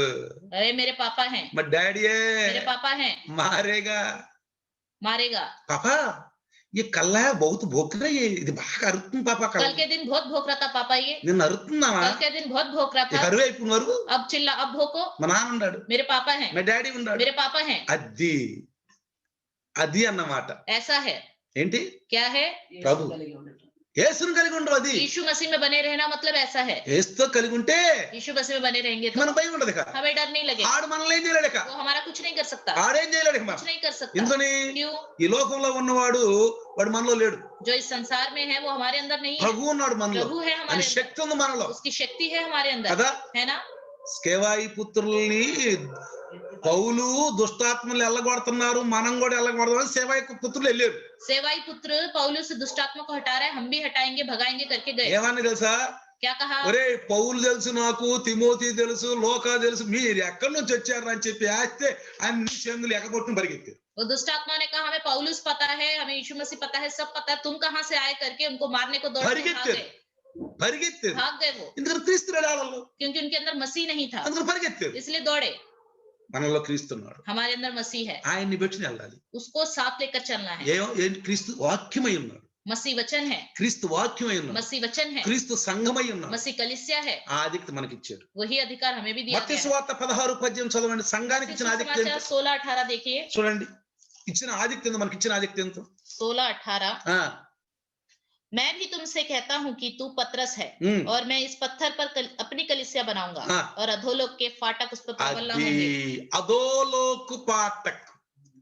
अरे मेरे पापा हैं, మా డాడీయే मेरे पापा हैं, మారేగా. मारेगा। పాపా ఈ కళ్ళ బహుత్ భోక్ రही है, ఇది బాగా అరుతుంది పాపా. कल के दिन बहुत भोंक रहा था पापा, ये నిన్న అరుతుందామా, कल के दिन बहुत भोंक रहा था, కరువు అయిపోయిన వరకు अब चिल्ला, अब भोंको, మా నాన్న ఉన్నాడు, मेरे पापा हैं, మా డాడీ ఉన్నాడు. मेरे पापा हैं। అది అది అన్నమాట. ऐसा है, ఏంటి, क्या है, యేసు ప్రభు. కలిగి ఉండటం, యేసును కలిగి ఉండవు. అది यीशु मसीह में बने रहना मतलब ऐसा है। యేసుతో కలిగి ఉంటే यीशु मसीह में बने रहेंगे तो మన భయం ఉండదు. ఇక हमें डर नहीं लगेगा, ఆడు మనల్ని ఏం చేయలేడు. ఇక वो हमारा कुछ नहीं कर सकता, ఆడేం చేయలేడు. ఇక कुछ नहीं कर सकता। ఎందుకని, क्यों, ఈ లోకంలో ఉన్నవాడు వాడు మనలో లేడు. जो इस संसार में है वो हमारे अंदर नहीं है, ప్రభు ఉన్నాడు మనలో, प्रभु है అని हमारे अंदर, శక్తి ఉంది మనలో उसकी शक्ति है हमारे अंदर, కదా. है ना। స్కేవాయి పుత్రుల్ని పౌలు దుష్టాత్మలు ఎల్లగొడుతున్నారు, మనం కూడా ఎల్లగొడదామని సేవాయి పుత్రులు వెళ్ళారు. सेवाई पुत्र पौलुस से दुष्टात्मा को हटा रहा है, हम भी हटाएंगे, भगाएंगे करके गए। ఏమని తెలుసా, क्या कहा, ఒరే పౌలు తెలుసు, నాకు తిమోతి తెలుసు, లోకా తెలుసు, మీరు ఎక్కడి నుంచి వచ్చారు అని చెప్పి ఆస్తే అన్ని చెంగులు ఎక్కగొట్టుని పరిగెత్తారు. वो दुष्टात्मा ने कहा हमें पौलुस पता है, हमें यीशु मसीह पता है, सब पता है, तुम कहाँ से आए करके उनको मारने को दौड़ के भाग गए, పరిగెత్తారు. भाग गए वो, ఎందుకంటే క్రీస్తున్నాడు వాళ్ళలో, क्योंकि उनके अंदर मसीह नहीं था, అందుకని పరిగెత్తారు. इसलिए दौड़े। మనలో క్రీస్తున్నాడు, हमारे अंदर मसीह है, ఆయన్ని పెట్టుని వెళ్ళాలి. उसको साथ लेकर चलना है। ఏంటి, క్రీస్తు వాక్యమై ఉన్నాడు, मसीह वचन है, క్రీస్తు వాక్యమై ఉన్నాడు, मसीह वचन है, క్రీస్తు సంఘమై ఉన్నాడు. मसीह कलिसिया है, ఆ ఆధిక్యత మనకి ఇచ్చాడు. वही अधिकार हमें भी दिया మత్తయి गया है। సువార్త 16:18 చదవండి. సంఘానికి ఇచ్చిన ఆధిక్యత सुसमाचार ఎంత? 16-18 देखिए, చూడండి, ఇచ్చిన ఆధిక్యత, మనకి ఇచ్చిన ఆధిక్యత ఎంత? 16-18। मैं भी तुमसे कहता हूँ कि तू पतरस है, और मैं इस पत्थर पर अपनी कलीसिया बनाऊंगा, हाँ। और अधोलोक के फाटक उस पर प्रबल न అది होंगे। అధోలోకు పాటక్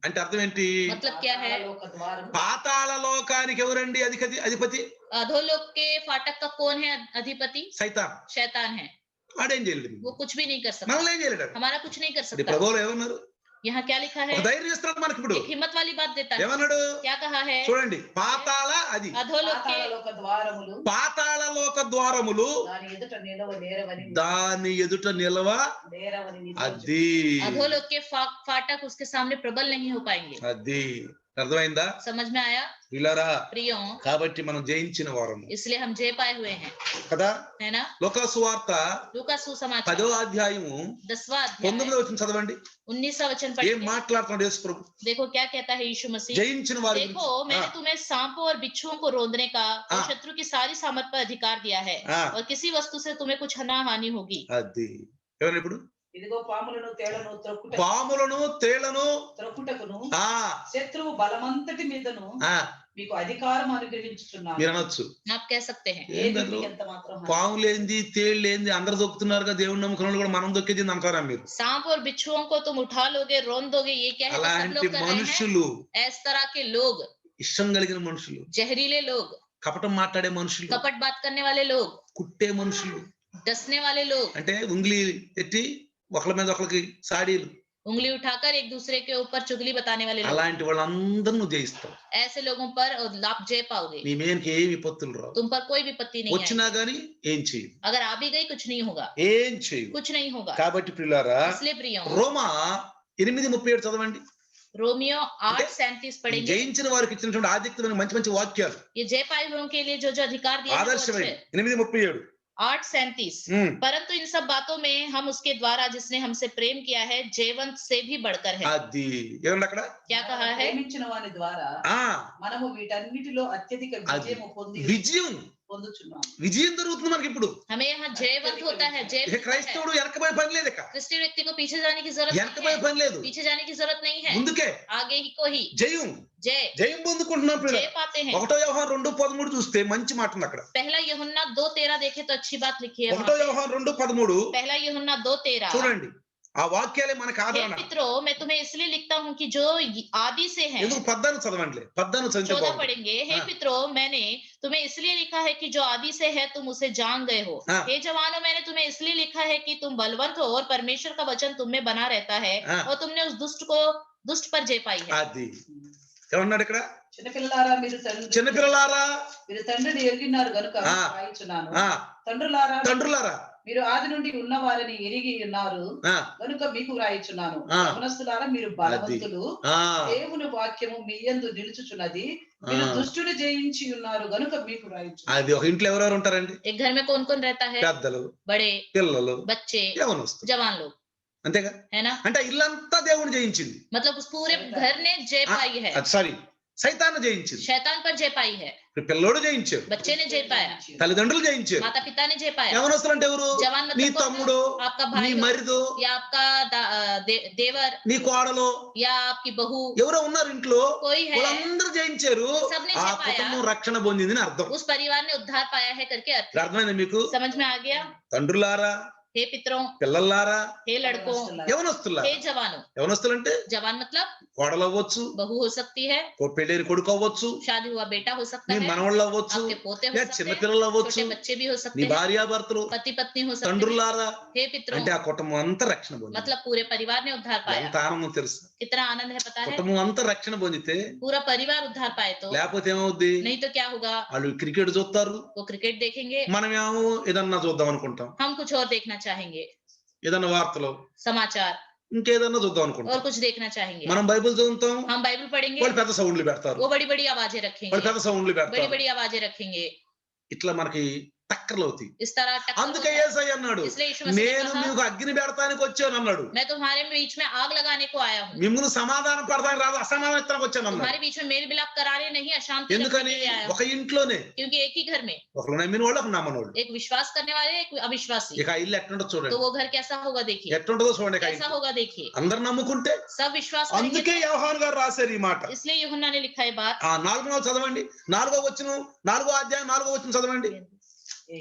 అంటే అర్థం ఏంటి, मतलब क्या है, పాతాళలోక ద్వారం, పాతాళ లోకానికి ఎవరండి అధిపతి? अधोलोक के फाटक का कौन है अधिपति, సైతాన్. शैतान है, ఆడేం చేయలేడు, वो कुछ भी नहीं कर सकता, మనల్ని ఏం చేయలేడు. हमारा कुछ नहीं कर ఇది सकता। ప్రభువులు ఏమన్నారు, यहाँ क्या लिखा है, ఒక ధైర్యం ఇస్తున్నాడు మనకి. ఇప్పుడు एक हिम्मत वाली बात देता है, ఏమన్నాడు क्या कहा है, చూడండి, పాతాళ అది अधोलोक के పాతాళలోక ద్వారములు, పాతాళ లోక ద్వారములు దాని ఎదుట నిలవ నేరవని, దాని ఎదుట నిలవ, నేరవని అది अधोलोक के फाटक उसके सामने प्रबल नहीं हो पाएंगे। అది అర్థమైందా? समझ में आया వీళ్ళారా? प्रियों? కాబట్టి మనం జయించిన వారము इसलिए हम जय पाए हुए हैं, కదా. है ना? లూకా సువార్త लूका सुसमाचार 10వ అధ్యాయము 10वां अध्याय 19వ వచనం చదవండి. 19वां वचन ఏం पढ़िए। మాట్లాడుతున్నాడు యేసు ప్రభు? देखो क्या कहता है यीशु मसीह। జయించిన వారి देखो గురించి. मैंने तुम्हें सांपों और बिच्छुओं को रोंदने का और हाँ। शत्रु की सारी सामर्थ पर अधिकार दिया है, हाँ। और किसी वस्तु से तुम्हें कुछ हानि होगी। అది ఏమన్నా ఇప్పుడు? ఇదిగో పాములను తేళ్లను త్రొక్కుట పాములను తేళ్లను త్రొక్కుటకును ఆ శత్రువు బలమంతటి మీదను ఆ మీకు అధికారం అనుగ్రహించుచున్నాను. మీరు అనొచ్చు, आप कह सकते हैं ఏది ఏంటది? మీకు ఎంత మాత్రం హాని? పాములేంది తేళ్ళేంది అందరు దొక్కుతున్నారుగా, దేవుని నమ్ముకున్న వాళ్ళు కూడా మనం దొక్కేది అంటారా మీరు? सांप और बिच्छुओं को तुम उठा लोगे, रोन दोगे, ये क्या है तो सब అలాంటి लोग कर रहे हैं। మనుషులు, इस तरह के लोग, ఇష్టం కలిగిన మనుషులు, जहरीले लोग, కపటం మాట్లాడే మనుషులు, कपट बात करने वाले लोग, కుట్టే మనుషులు, डसने वाले लोग, అంటే ఉంగిలి ఎట్టి ఒకళ్ళ మీద ఒకళ్ళకి సాడీలు, उंगली उठाकर एक दूसरे के ऊपर चुगली बताने वाले लोग, అలాంటి వాళ్ళందరూ నువ్వు జయిస్తావు. ऐसे लोगों पर आप जय पाओगे। నీ మీదకి ఏ విపత్తులు రావు. तुम पर कोई विपत्ति नहीं వచ్చినా आएगी। గానీ ఏం చేయదు, अगर आ भी गई कुछ नहीं होगा, ఏం చేయదు. कुछ नहीं होगा। కాబట్టి ప్రియులారా, इसलिए प्रियों, రోమా 8:37 చదవండి. रोमियो అంటే 8:37 पढ़ेंगे। జయించిన వారికి ఇచ్చినటువంటి ఆధిక్యమైన మంచి మంచి వాక్యాలు, ये जय पाए हुओं के लिए जो जो अधिकार दिए हैं वो अच्छे ఆదర్శమైన हैं। 8:37. 8:37 ఉమ్, परंतु इन सब बातों में हम उसके द्वारा जिसने हमसे प्रेम किया है जयवंत से भी बढ़कर है। అది ఏమన్నా అక్కడ? क्या कहा है? ప్రేమించిన వాని ద్వారా ఆ మనము వీటన్నిటిలో అత్యధిక అది విజయము పొందుచున్నాము. విజయం దొరుకుతుంది మనకి ఇప్పుడు. हमें यहाँ जयवंत होता है, जय ఇక मिलता है। క్రైస్తవుడు వెనకబోయే పని లేదు, ఇక क्रिश्चियन व्यक्ति को पीछे जाने की जरूरत नहीं వెనకబోయే है, పని లేదు, पीछे जाने की जरूरत नहीं है, ముందుకే आगे ही को ही జయం जय జయం పొందుకుంటున్నాం. जय पाते हैं। 1 యోహాను 2:13 చూస్తే మంచి మాట ఉంది అక్కడ. पहला यूहन्ना 2:13 देखे तो अच्छी बात लिखी है 1 वहाँ पे। యోహాను 2:13 पहला यूहन्ना 2:13 చూడండి. ఆ వాక్యాలే మనకు हे ఆదరణ. मित्रों, मैं तुम्हें इसलिए लिखता हूँ कि जो आदि से है। ఎందుకు 14 చదవండి, 14 చదివితే 14 బాగుంటుంది. पढ़ेंगे। हे हाँ। मित्रों, मैंने तुम्हें इसलिए लिखा है कि जो आदि से है तुम उसे जान गए हो। हाँ। हे जवानों, मैंने तुम्हें इसलिए लिखा है कि तुम बलवंत हो और परमेश्वर का वचन तुम में बना रहता है, हाँ। और तुमने उस दुष्ट पर जय पाई है। అది ఏమన్నాడు ఇక్కడ? చిన్నపిల్లలారా మీరు చిన్నపిల్లలారా, తండ్రిని ఎరిగినారు గనుక ఆ. రాయించున్నాను. ఆ తండ్రులారా తండ్రులారా, మీరు ఆది నుండి ఉన్న వారిని ఎరిగి ఉన్నారు ఆ గనుక మీకు రాయించున్నాను. ఆ. యవనస్తులారా మీరు బలవంతులు, ఆ దేవుని వాక్యము మీ యందు నిలుచుచున్నది. మీరు ఆ. దుష్టుని జయించి ఉన్నారు గనుక మీకు రాయించున్నాను. అది ఒక ఇంట్లో ఎవరెవరు ఉంటారండి? एक घर में कौन कौन रहता है? పెద్దలు, बड़े, పిల్లలు, बच्चे, యవనస్తులు, जवान लोग, అంతేగా? है ना? అంటే ఇల్లంతా దేవుని జయించింది. मतलब उस पूरे घर ने जय पाई है, సారీ, సైతాన్ని జయించింది. शैतान पर जय पाई है, పిల్లోడు జయించాడు, बच्चे ने जय पाया, తల్లిదండ్రులు జయించారు. माता पिता ने जय पाया। యవనస్తులు అంటే ఎవరు? जवान నీ मतलब कौन తమ్ముడు, है? आपका నీ भाई हो, మరిదో, या आपका देवर, నీ కోడలో या आपकी बहू, ఎవరో ఉన్నారు ఇంట్లో, कोई है, వాళ్ళందరూ జయించారు. सबने ఆ జయించాయా? కుటుంబం రక్షణ పొందిందని అర్థం. उस परिवार ने उद्धार पाया है करके अर्थ है। అర్థమైంది మీకు? समझ में आ गया? తండ్రులారా, हे पितरों, పిల్లలారా, हे लड़कों, యవనస్తులారా. हे जवानों। యవనస్తులు అంటే जवान मतलब కోడలు అవ్వచ్చు, बहू हो सकती है, పెళ్ళైన కొడుకు అవ్వచ్చు, शादी हुआ बेटा हो सकता నీ है, మనవళ్ళు అవ్వచ్చు, आपके पोते हो లేదా सकते చిన్న हैं, పిల్లలు అవ్వచ్చు, छोटे बच्चे भी हो నీ सकते हैं, భార్యాభర్తలు, पति पत्नी हो सकते हैं। తండ్రులారా. हे पितरों, అంటే ఆ కుటుంబం అంతా రక్షణ పొందింది. मतलब पूरे परिवार ने उद्धार पाया। ఎంత ఆనందం తెలుసు. कितना आनंद है पता है? కుటుంబం అంతా రక్షణ పొందితే पूरा परिवार उद्धार पाए तो, లేకపోతే ఏమవుద్ది? नहीं तो क्या होगा? వాళ్ళు క్రికెట్ చూస్తారు, वो क्रिकेट देखेंगे, మనమేమో ఏదన్నా చూద్దాం అనుకుంటాం, हम कुछ और देखना चाहेंगे, ఏదన్నా వార్తలు, समाचार ఇంకేదన్నా చూద్దాం और అనుకుంటాం. कुछ देखना चाहेंगे। మనం బైబిల్ చదువుతాం, हम बाइबल पढ़ेंगे, వాళ్ళు పెద్ద సౌండ్లు పెడతారు, वो बड़ी बड़ी आवाजें వాళ్ళు रखेंगे, పెద్ద సౌండ్లు बड़ी పెడతారు. बड़ी आवाजें रखेंगे, ఇట్లా మనకి టక్కర్లు అవుతాయి. इस तरह टक्कर అందుకే होता है। యేసయ్య అన్నాడు, इसलिए यीशु मसीह ने నేను कहा, మీకు అగ్ని పెడతానికి వచ్చాను అన్నాడు. मैं तुम्हारे बीच में आग लगाने को आया हूँ, మిమ్మల్ని సమాధానం పడడానికి రాదు, అసమాధానం ఇస్తానికి వచ్చాను అన్నాడు. तुम्हारे बीच में मेल मिलाप कराने नहीं, अशांति रखने ఎందుకని? के लिए आया हूँ। ఒక ఇంట్లోనే क्योंकि एक ही घर में ఒకరు నమ్మిన వాళ్ళు, ఒకరు నమ్మని వాళ్ళు. एक విశ్వాस करने वाले, एक अविश्वासी, ఇక ఆ ఇల్లు ఎట్లుంటో तो చూడండి, वो घर कैसा होगा देखिए, ఎట్లుంటుందో చూడండి. ఇక ఆ कैसा ఇంట్లో होगा देखिए। అందరు నమ్ముకుంటే, सब विश्वास करेंगे అందుకే యోహాను గారు రాశారు ఈ మాట. तो, इसलिए यूहन्ना ने लिखा है बात। ఆ 4వ చదవండి, 4వ వచనం, 4వ అధ్యాయం 4వ వచనం చదవండి.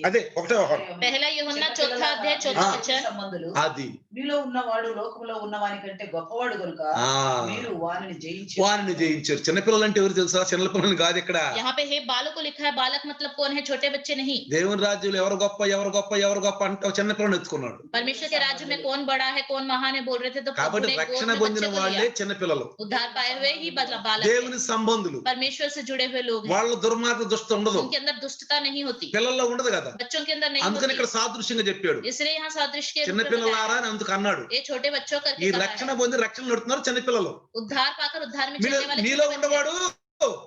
అదే 1వ యోహాను. पहला यूहन्ना 4 अध्याय 4 हाँ। वचन। సంబంధులు అది మీలో ఉన్నవాడు లోకములో ఉన్నవాని కంటే గొప్పవాడు గనుక ఆ మీరు వానిని జయించి వారిని జయించారు. చిన్నపిల్లలు అంటే ఎవరు తెలుసా? చిన్నపిల్లలు కాదు ఇక్కడ. यहाँ पे हे बालक को लिखा है, बालक मतलब कौन है? छोटे बच्चे नहीं। దేవుని రాజ్యంలో ఎవరు గొప్ప ఎవరు గొప్ప ఎవరు గొప్ప అంటే ఒక చిన్నపిల్లని ఎత్తుకున్నాడు. परमेश्वर के राज्य में कौन बड़ा है, कौन महान है बोल रहे थे, तो प्रभु కాబట్టి ने गोद రక్షణ में పొందిన बच्चे को వాళ్ళే लिया। చిన్నపిల్లలు, उद्धार पाए हुए ही मतलब बालक है। దేవుని సంబంధులు. परमेश्वर से जुड़े हुए लोग हैं, వాళ్ళ దుర్మార్గ దుష్ట ఉండదు, उनके अंदर दुष्टता नहीं होती। పిల్లల్లో ఉండదు కదా. కదా, बच्चों के अंदर नहीं అందుకని होती ఇక్కడ సాదృశ్యంగా చెప్పాడు. इसलिए यहाँ सादृश्य के रूप చిన్న में పిల్లలారా बताया అని అందుకు అన్నాడు. है। ये छोटे बच्चों ఈ करके कहा రక్షణ है పొంది రక్షణ నడుతున్నారు చిన్నపిల్లలు. उद्धार पाकर उद्धार में మీలో चलने वाले మీలో छोटे बच्चे ఉన్నవాడు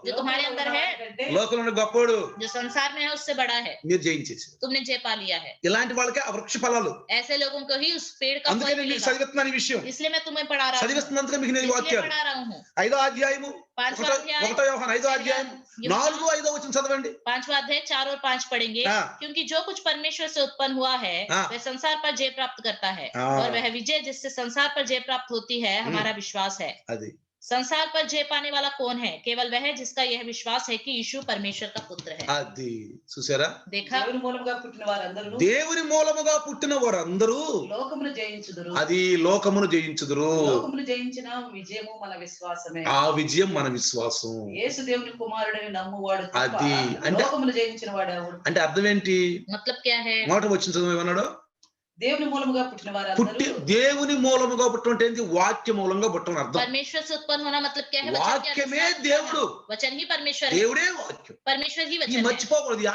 जो तुम्हारे अंदर है లోకంలో ఉన్న గొప్పోడు, जो संसार में है उससे बड़ा है, మీరు జయించేసి. तुमने जय पा लिया है। ఇలాంటి వాళ్ళకే ఆ వృక్ష ఫలాలు. ऐसे लोगों को ही उस पेड़ का फल అందుకే నేను మీకు मिलेगा। చదివిస్తున్నాను ఈ విషయం. इसलिए मैं तुम्हें पढ़ा रहा हूँ, చదివిస్తున్నందుకే మీకు నేను ఈ इसलिए వాక్యాలు. पढ़ा रहा हूँ। 5వ అధ్యాయము 5वां अध्याय 1 యోహాను 5వ అధ్యాయం 4, 5 వచనం చదవండి. 5वां अध्याय 4 और 5 पढ़ेंगे। हाँ। क्योंकि जो कुछ परमेश्वर से उत्पन्न हुआ है हाँ। वह संसार पर जय प्राप्त करता है, हाँ। और वह विजय जिससे संसार पर जय प्राप्त होती है हमारा विश्वास है। అది संसार पर जय पाने वाला कौन है? केवल वह है जिसका यह विश्वास है कि यीशु परमेश्वर का पुत्र है। అది చూసారా, देखा, దేవుని మూలముగా పుట్టిన వారందరూ దేవుని మూలముగా పుట్టిన వారందరూ లోకమును జయించుదురు. అది లోకమును జయించుదురు. లోకమును జయించిన విజయము మన విశ్వాసమే. ఆ విజయం మన విశ్వాసం. యేసు దేవుని కుమారుడని నమ్మువాడు తప్ప అది అంటే లోకమును జయించిన వాడు ఎవడు? అంటే అర్థం ఏంటి? मतलब क्या है? మొదట వచ్చిన చదువు ఏమన్నాడు? దేవుని మూలముగా పుట్టిన పుట్టి వారందరూ దేవుని మూలముగా పుట్టడం ఏంటి? వాక్య మూలంగా పుట్టడం అర్థం. परमेश्वर से उत्पन्न होना मतलब क्या है? वचन के వాక్యమే अनुसार దేవుడు, वचन ही परमेश्वर है, దేవుడే వాక్యం. परमेश्वर ही ఈ वचन है। మర్చిపోకూడదు, ఈ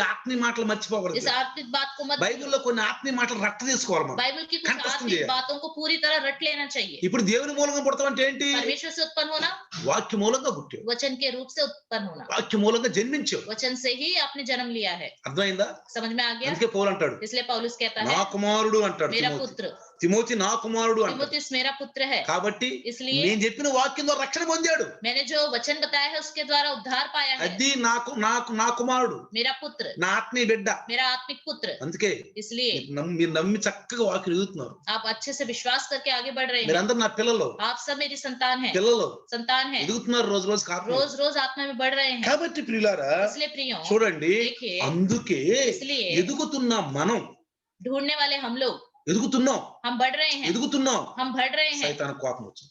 ఆత్మీయ మాటలు మర్చిపోకూడదు. इस आत्मिक बात को मत, బైబిల్లో కొన్ని ఆత్మీయ మాటలు రట్ట తీసుకోవాలి మనం. बाइबल की कुछ कंठस्थ आत्मिक किया। बातों को पूरी तरह रट लेना चाहिए। ఇప్పుడు దేవుని మూలంగా పుడతాం అంటే ఏంటి? परमेश्वर से उत्पन्न होना, వాక్య మూలంగా పుట్టావు, वचन के रूप से उत्पन्न होना, వాక్య మూలంగా జన్మించావు. वचन से ही आपने जन्म लिया है। అర్థమైందా? समझ में आ गया? అందుకే పౌలు అంటాడు इसलिए पौलुस कहता నా है కుమారుడు అంటాడు. मेरा తిమోతి. पुत्र, తిమోతి నా కుమారుడు అంటాడు. तिमुथियुस मेरा पुत्र है। కాబట్టి इसलिए నేను చెప్పిన వాక్యం ద్వారా రక్షణ పొందాడు. मैंने जो वचन बताया है उसके द्वारा उद्धार पाया है। అది నాకు నాకు నా కుమారుడు, मेरा पुत्र, నా ఆత్మీయ బిడ్డ. मेरा आत्मिक पुत्र। అందుకే इसलिए మీరు నమ్మి చక్కగా వాక్యం ఎదుగుతున్నారు. आप अच्छे से विश्वास करके आगे बढ़ रहे हैं। మీరందరూ నా పిల్లలు, आप सब मेरी संतान हैं, పిల్లలు संतान हैं, ఎదుగుతున్నారు రోజు రోజు ఆత్మ. रोज रोज आत्मा में बढ़ रहे हैं। కాబట్టి ప్రియులారా इसलिए प्रियो చూడండి, देखिए, అందుకే इसलिए ఎదుగుతున్న మనం ढूंढने वाले हम लोग, ఎదుగుతున్నాం, हम बढ़ रहे हैं, ఎదుగుతున్నాం. हम बढ़ रहे हैं। సైతాను కోపం వచ్చింది.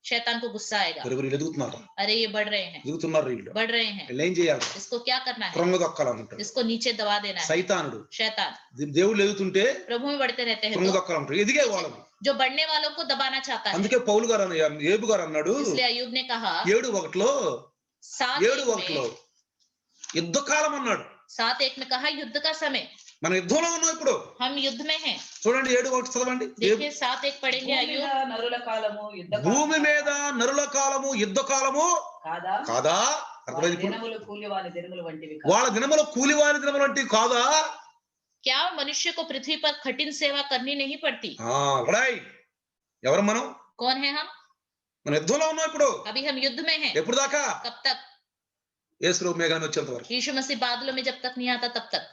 शैतान को गुस्सा आएगा, వీళ్ళు ఎదుగుతున్నారు, अरे ये बढ़ रहे हैं, ఎదుగుతున్నారు, వీళ్ళు बढ़ रहे हैं, వీళ్ళు ఏం చేయాలి? इसको क्या करना है? కృంగ దొక్కాలనుకుంటారు इसको नीचे दबा देना है। సైతానుడు. शैतान దేవుళ్ళు ఎదుగుతుంటే प्रभु में बढ़ते रहते हैं కృంగ तो దొక్కాలంటారు, ఎదిగే వాళ్ళని. जो बढ़ने वालों को दबाना चाहता है। అందుకే పౌలు గారు ఏబు గారు అన్నాడు इसलिए अय्यूब ने कहा 7:1 7:1 में, యుద్ధకాలం అన్నాడు. 7:1 में कहा युद्ध का समय। మనం యుద్ధంలో ఉన్నాం ఇప్పుడు. हम युद्ध में हैं। చూడండి 7:1 చదవండి. देखिए 7:1 पढ़ेंगे భూమి अय्यूब। మీద నరుల కాలము యుద్ధ భూమి మీద నరుల కాలము యుద్ధ కాలము కాదా? కాదా? వారి అర్థమైంది ఇప్పుడు? దినములు కూలి వారి దినములు వంటివి కాదా? వాళ్ళ దినములు కూలివారి దినములు అంటే కాదా? क्या मनुष्य को पृथ्वी पर कठिन सेवा करनी नहीं पड़ती? లడాయి. ఎవరు మనం? कौन है हम? మన యుద్ధంలో ఉన్నాం ఇప్పుడు. अभी हम युद्ध में हैं। ఎప్పుడు దాకా? कब तक? యేసు ప్రభు మేఘాన్ని వచ్చేంత వరకు यीशु मसीह बादलों में जब तक नहीं आता तब तक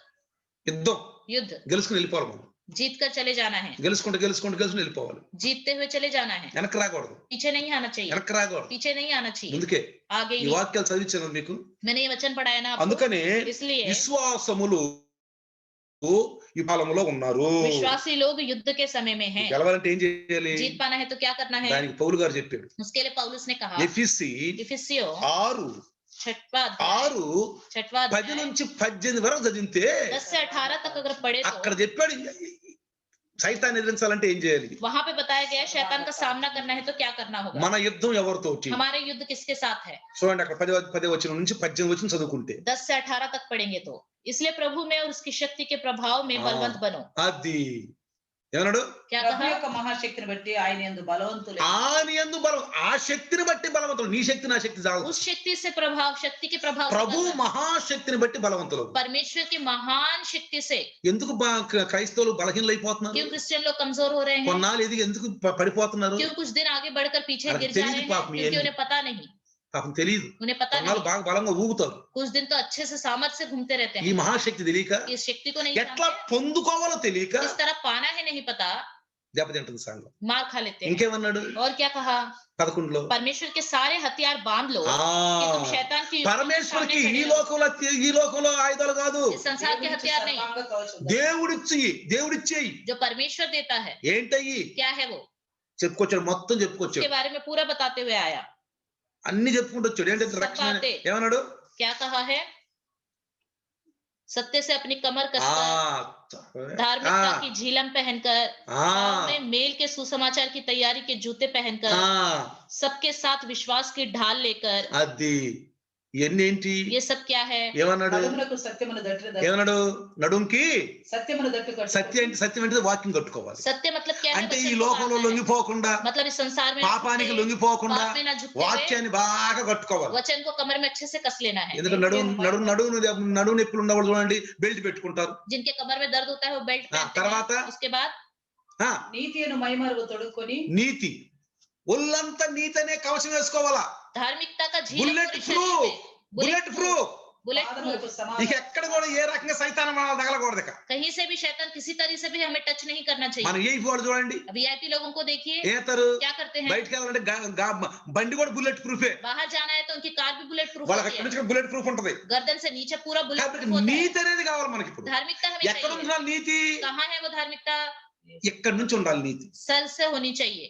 యుద్ధం. युद्ध గెలుచుకుని వెళ్ళిపోవాలి మనం. जीत कर चले जाना है, గెలుచుకుంటూ వెళ్ళిపోవాలి. जीतते हुए चले जाना है, వెనక్కి రాకూడదు, पीछे नहीं आना चाहिए, వెనక్కి రాకూడదు. पीछे नहीं आना चाहिए, అందుకే आगे ఈ ही। వాక్యాలు చదివించాను మీకు. मैंने ये वचन पढ़ाया ना आपको, అందుకనే इसलिए విశ్వాసములు ఈ కాలంలో ఉన్నారు. विश्वासी लोग युद्ध के समय में हैं। గెలవాలంటే ఏం చేయాలి? जीत पाना है तो क्या करना है? దానికి పౌలు గారు చెప్పాడు. उसके लिए पौलुस ने कहा ఎఫెసీ इफिसियों 6 छठवां अध्याय 10 నుంచి 18 వరకు చదివితే 10 से 18 तक अगर पढ़े అక్కడ तो చెప్పాడు సైతాన్ని ఎదిరించాలంటే ఏం చేయాలి. वहां पे बताया गया है शैतान का सामना करना है तो क्या करना होगा। మన యుద్ధం ఎవరితోటి? हमारे युद्ध किसके साथ है? చూడండి అక్కడ 10 వచనం నుంచి 18 వచనం చదువుకుంటే 10 से 18 तक पढ़ेंगे तो इसलिए प्रभु में और उसकी शक्ति के प्रभाव में बलवंत बनो। అది ఏమన్నాడు? क्या ప్రభు कहा? యొక్క మహాశక్తిని బట్టి ఆయన యందు బలవంతులై ఆయన యందు బలం, ఆ శక్తిని బట్టి బలవంతులు. నీ శక్తి నా శక్తి చాలు. उस शक्ति से प्रभाव, शक्ति के प्रभाव से ప్రభు बलवंत। మహాశక్తిని బట్టి బలవంతులు. परमेश्वर की महान शक्ति से। ఎందుకు క్రైస్తవులు బలహీనలైపోతున్నారు? क्यों क्रिश्चियन लोग कमजोर हो रहे हैं? కొన్నాళ్ళు ఎదిగి ఎందుకు పడిపోతున్నారు? क्यों कुछ दिन आगे बढ़कर पीछे अरे गिर जा तेरी रहे हैं? बाप में क्योंकि ये उन्हें पता नहीं, పాపం తెలియదు. उन्हें पता కొన్నాళ్ళు नहीं। బాగా బలంగా ఊగుతారు. कुछ दिन तो अच्छे से सामर्थ्य से घूमते रहते ఈ हैं। మహాశక్తి తెలియక, इस शक्ति को नहीं ఎట్లా जानते, పొందుకోవాలో తెలియక किस तरह पाना है नहीं पता, దెబ్బతింటుంది సంఘం. मार खा लेते हैं। ఇంకేమన్నాడు और क्या कहा? 11లో परमेश्वर के सारे हथियार बांध लो कि तुम शैतान की युक्ति के పరమేశ్వరికి सामने ఈ खड़े रहो। లోకంలో ఆయుధాలు కాదు, इस संसार के हथियार नहीं, సర్వాంగ కవచం దేవుడిచ్చేయి. जो परमेश्वर देता है। ఏంటయ్యి? क्या है वो? చెప్పుకొచ్చాడు, మొత్తం उसके చెప్పుకొచ్చాడు, बारे में पूरा बताते हुए आया। అన్ని చెప్పుకుంటూ వచ్చాడు. ఏంటంటే రక్షణ ఏమన్నాడు? क्या कहा है? सत्य से अपनी कमर कसकर, धार्मिकता की झीलम पहनकर, पाँव में मेल के सुसमाचार की तैयारी के जूते पहनकर, सबके साथ विश्वास की ढाल लेकर, అది ఇవన్నీ ఏంటి? ये सब क्या है? ఏమన్నాడు? నడుమునకు సత్యమును దట్టు ఏమన్నాడు? నడుంకి సత్యమును దట్టు సత్యం అంటే వాక్యం కట్టుకోవాలి. सत्य मतलब क्या है? అంటే ఈ वचन को లోకంలో बांधना है। లొంగిపోకుండా, मतलब इस संसार में పాపానికి झुकते, లొంగిపోకుండా पाप में ना झुकते हुए వాక్యాన్ని బాగా కట్టుకోవాలి. वचन को कमर में अच्छे से कस लेना है। ఎందుకంటే నడుము నొప్పులు ఉన్నవాళ్ళు చూడండి బెల్ట్ పెట్టుకుంటారు. जिनके कमर में दर्द होता है वो बेल्ट पहनते తర్వాత हैं। उसके बाद నీతియను మైమరుగు తొడుక్కొని నీతి, ఒళ్ళంతా నీతి అనే కవచం వేసుకోవాలా. धार्मिकता का झील bullet proof, bullet proof. Bullet పాదములకు ఇక సమాధానం ఎక్కడ కూడా ఏ రకంగా సైతానం మనల్ని తగలకూడదు. ఇక कहीं से भी शैतान किसी तरह से भी हमें टच नहीं करना మన चाहिए। ఏ వాళ్ళు చూడండి वीआईपी लोगों को देखिए ఏతారు क्या करते हैं। బయటకు వెళ్ళాలంటే బండి కూడా బుల్లెట్ ప్రూఫే. बाहर जाना है तो उनकी कार भी बुलेट प्रूफ వాళ్ళకి होती అక్కడి है। నుంచి బుల్లెట్ ప్రూఫ్ ఉంటది. गर्दन से नीचे पूरा बुलेट కాబట్టి प्रूफ होता है। నీతి అనేది కావాలి మనకి. ఇప్పుడు धार्मिकता हमें ఎక్కడ चाहिए। ఉండాలి నీతి? कहाँ है वो धार्मिकता? ఇక్కడి నుంచి ఉండాలి నీతి. सर से होनी चाहिए।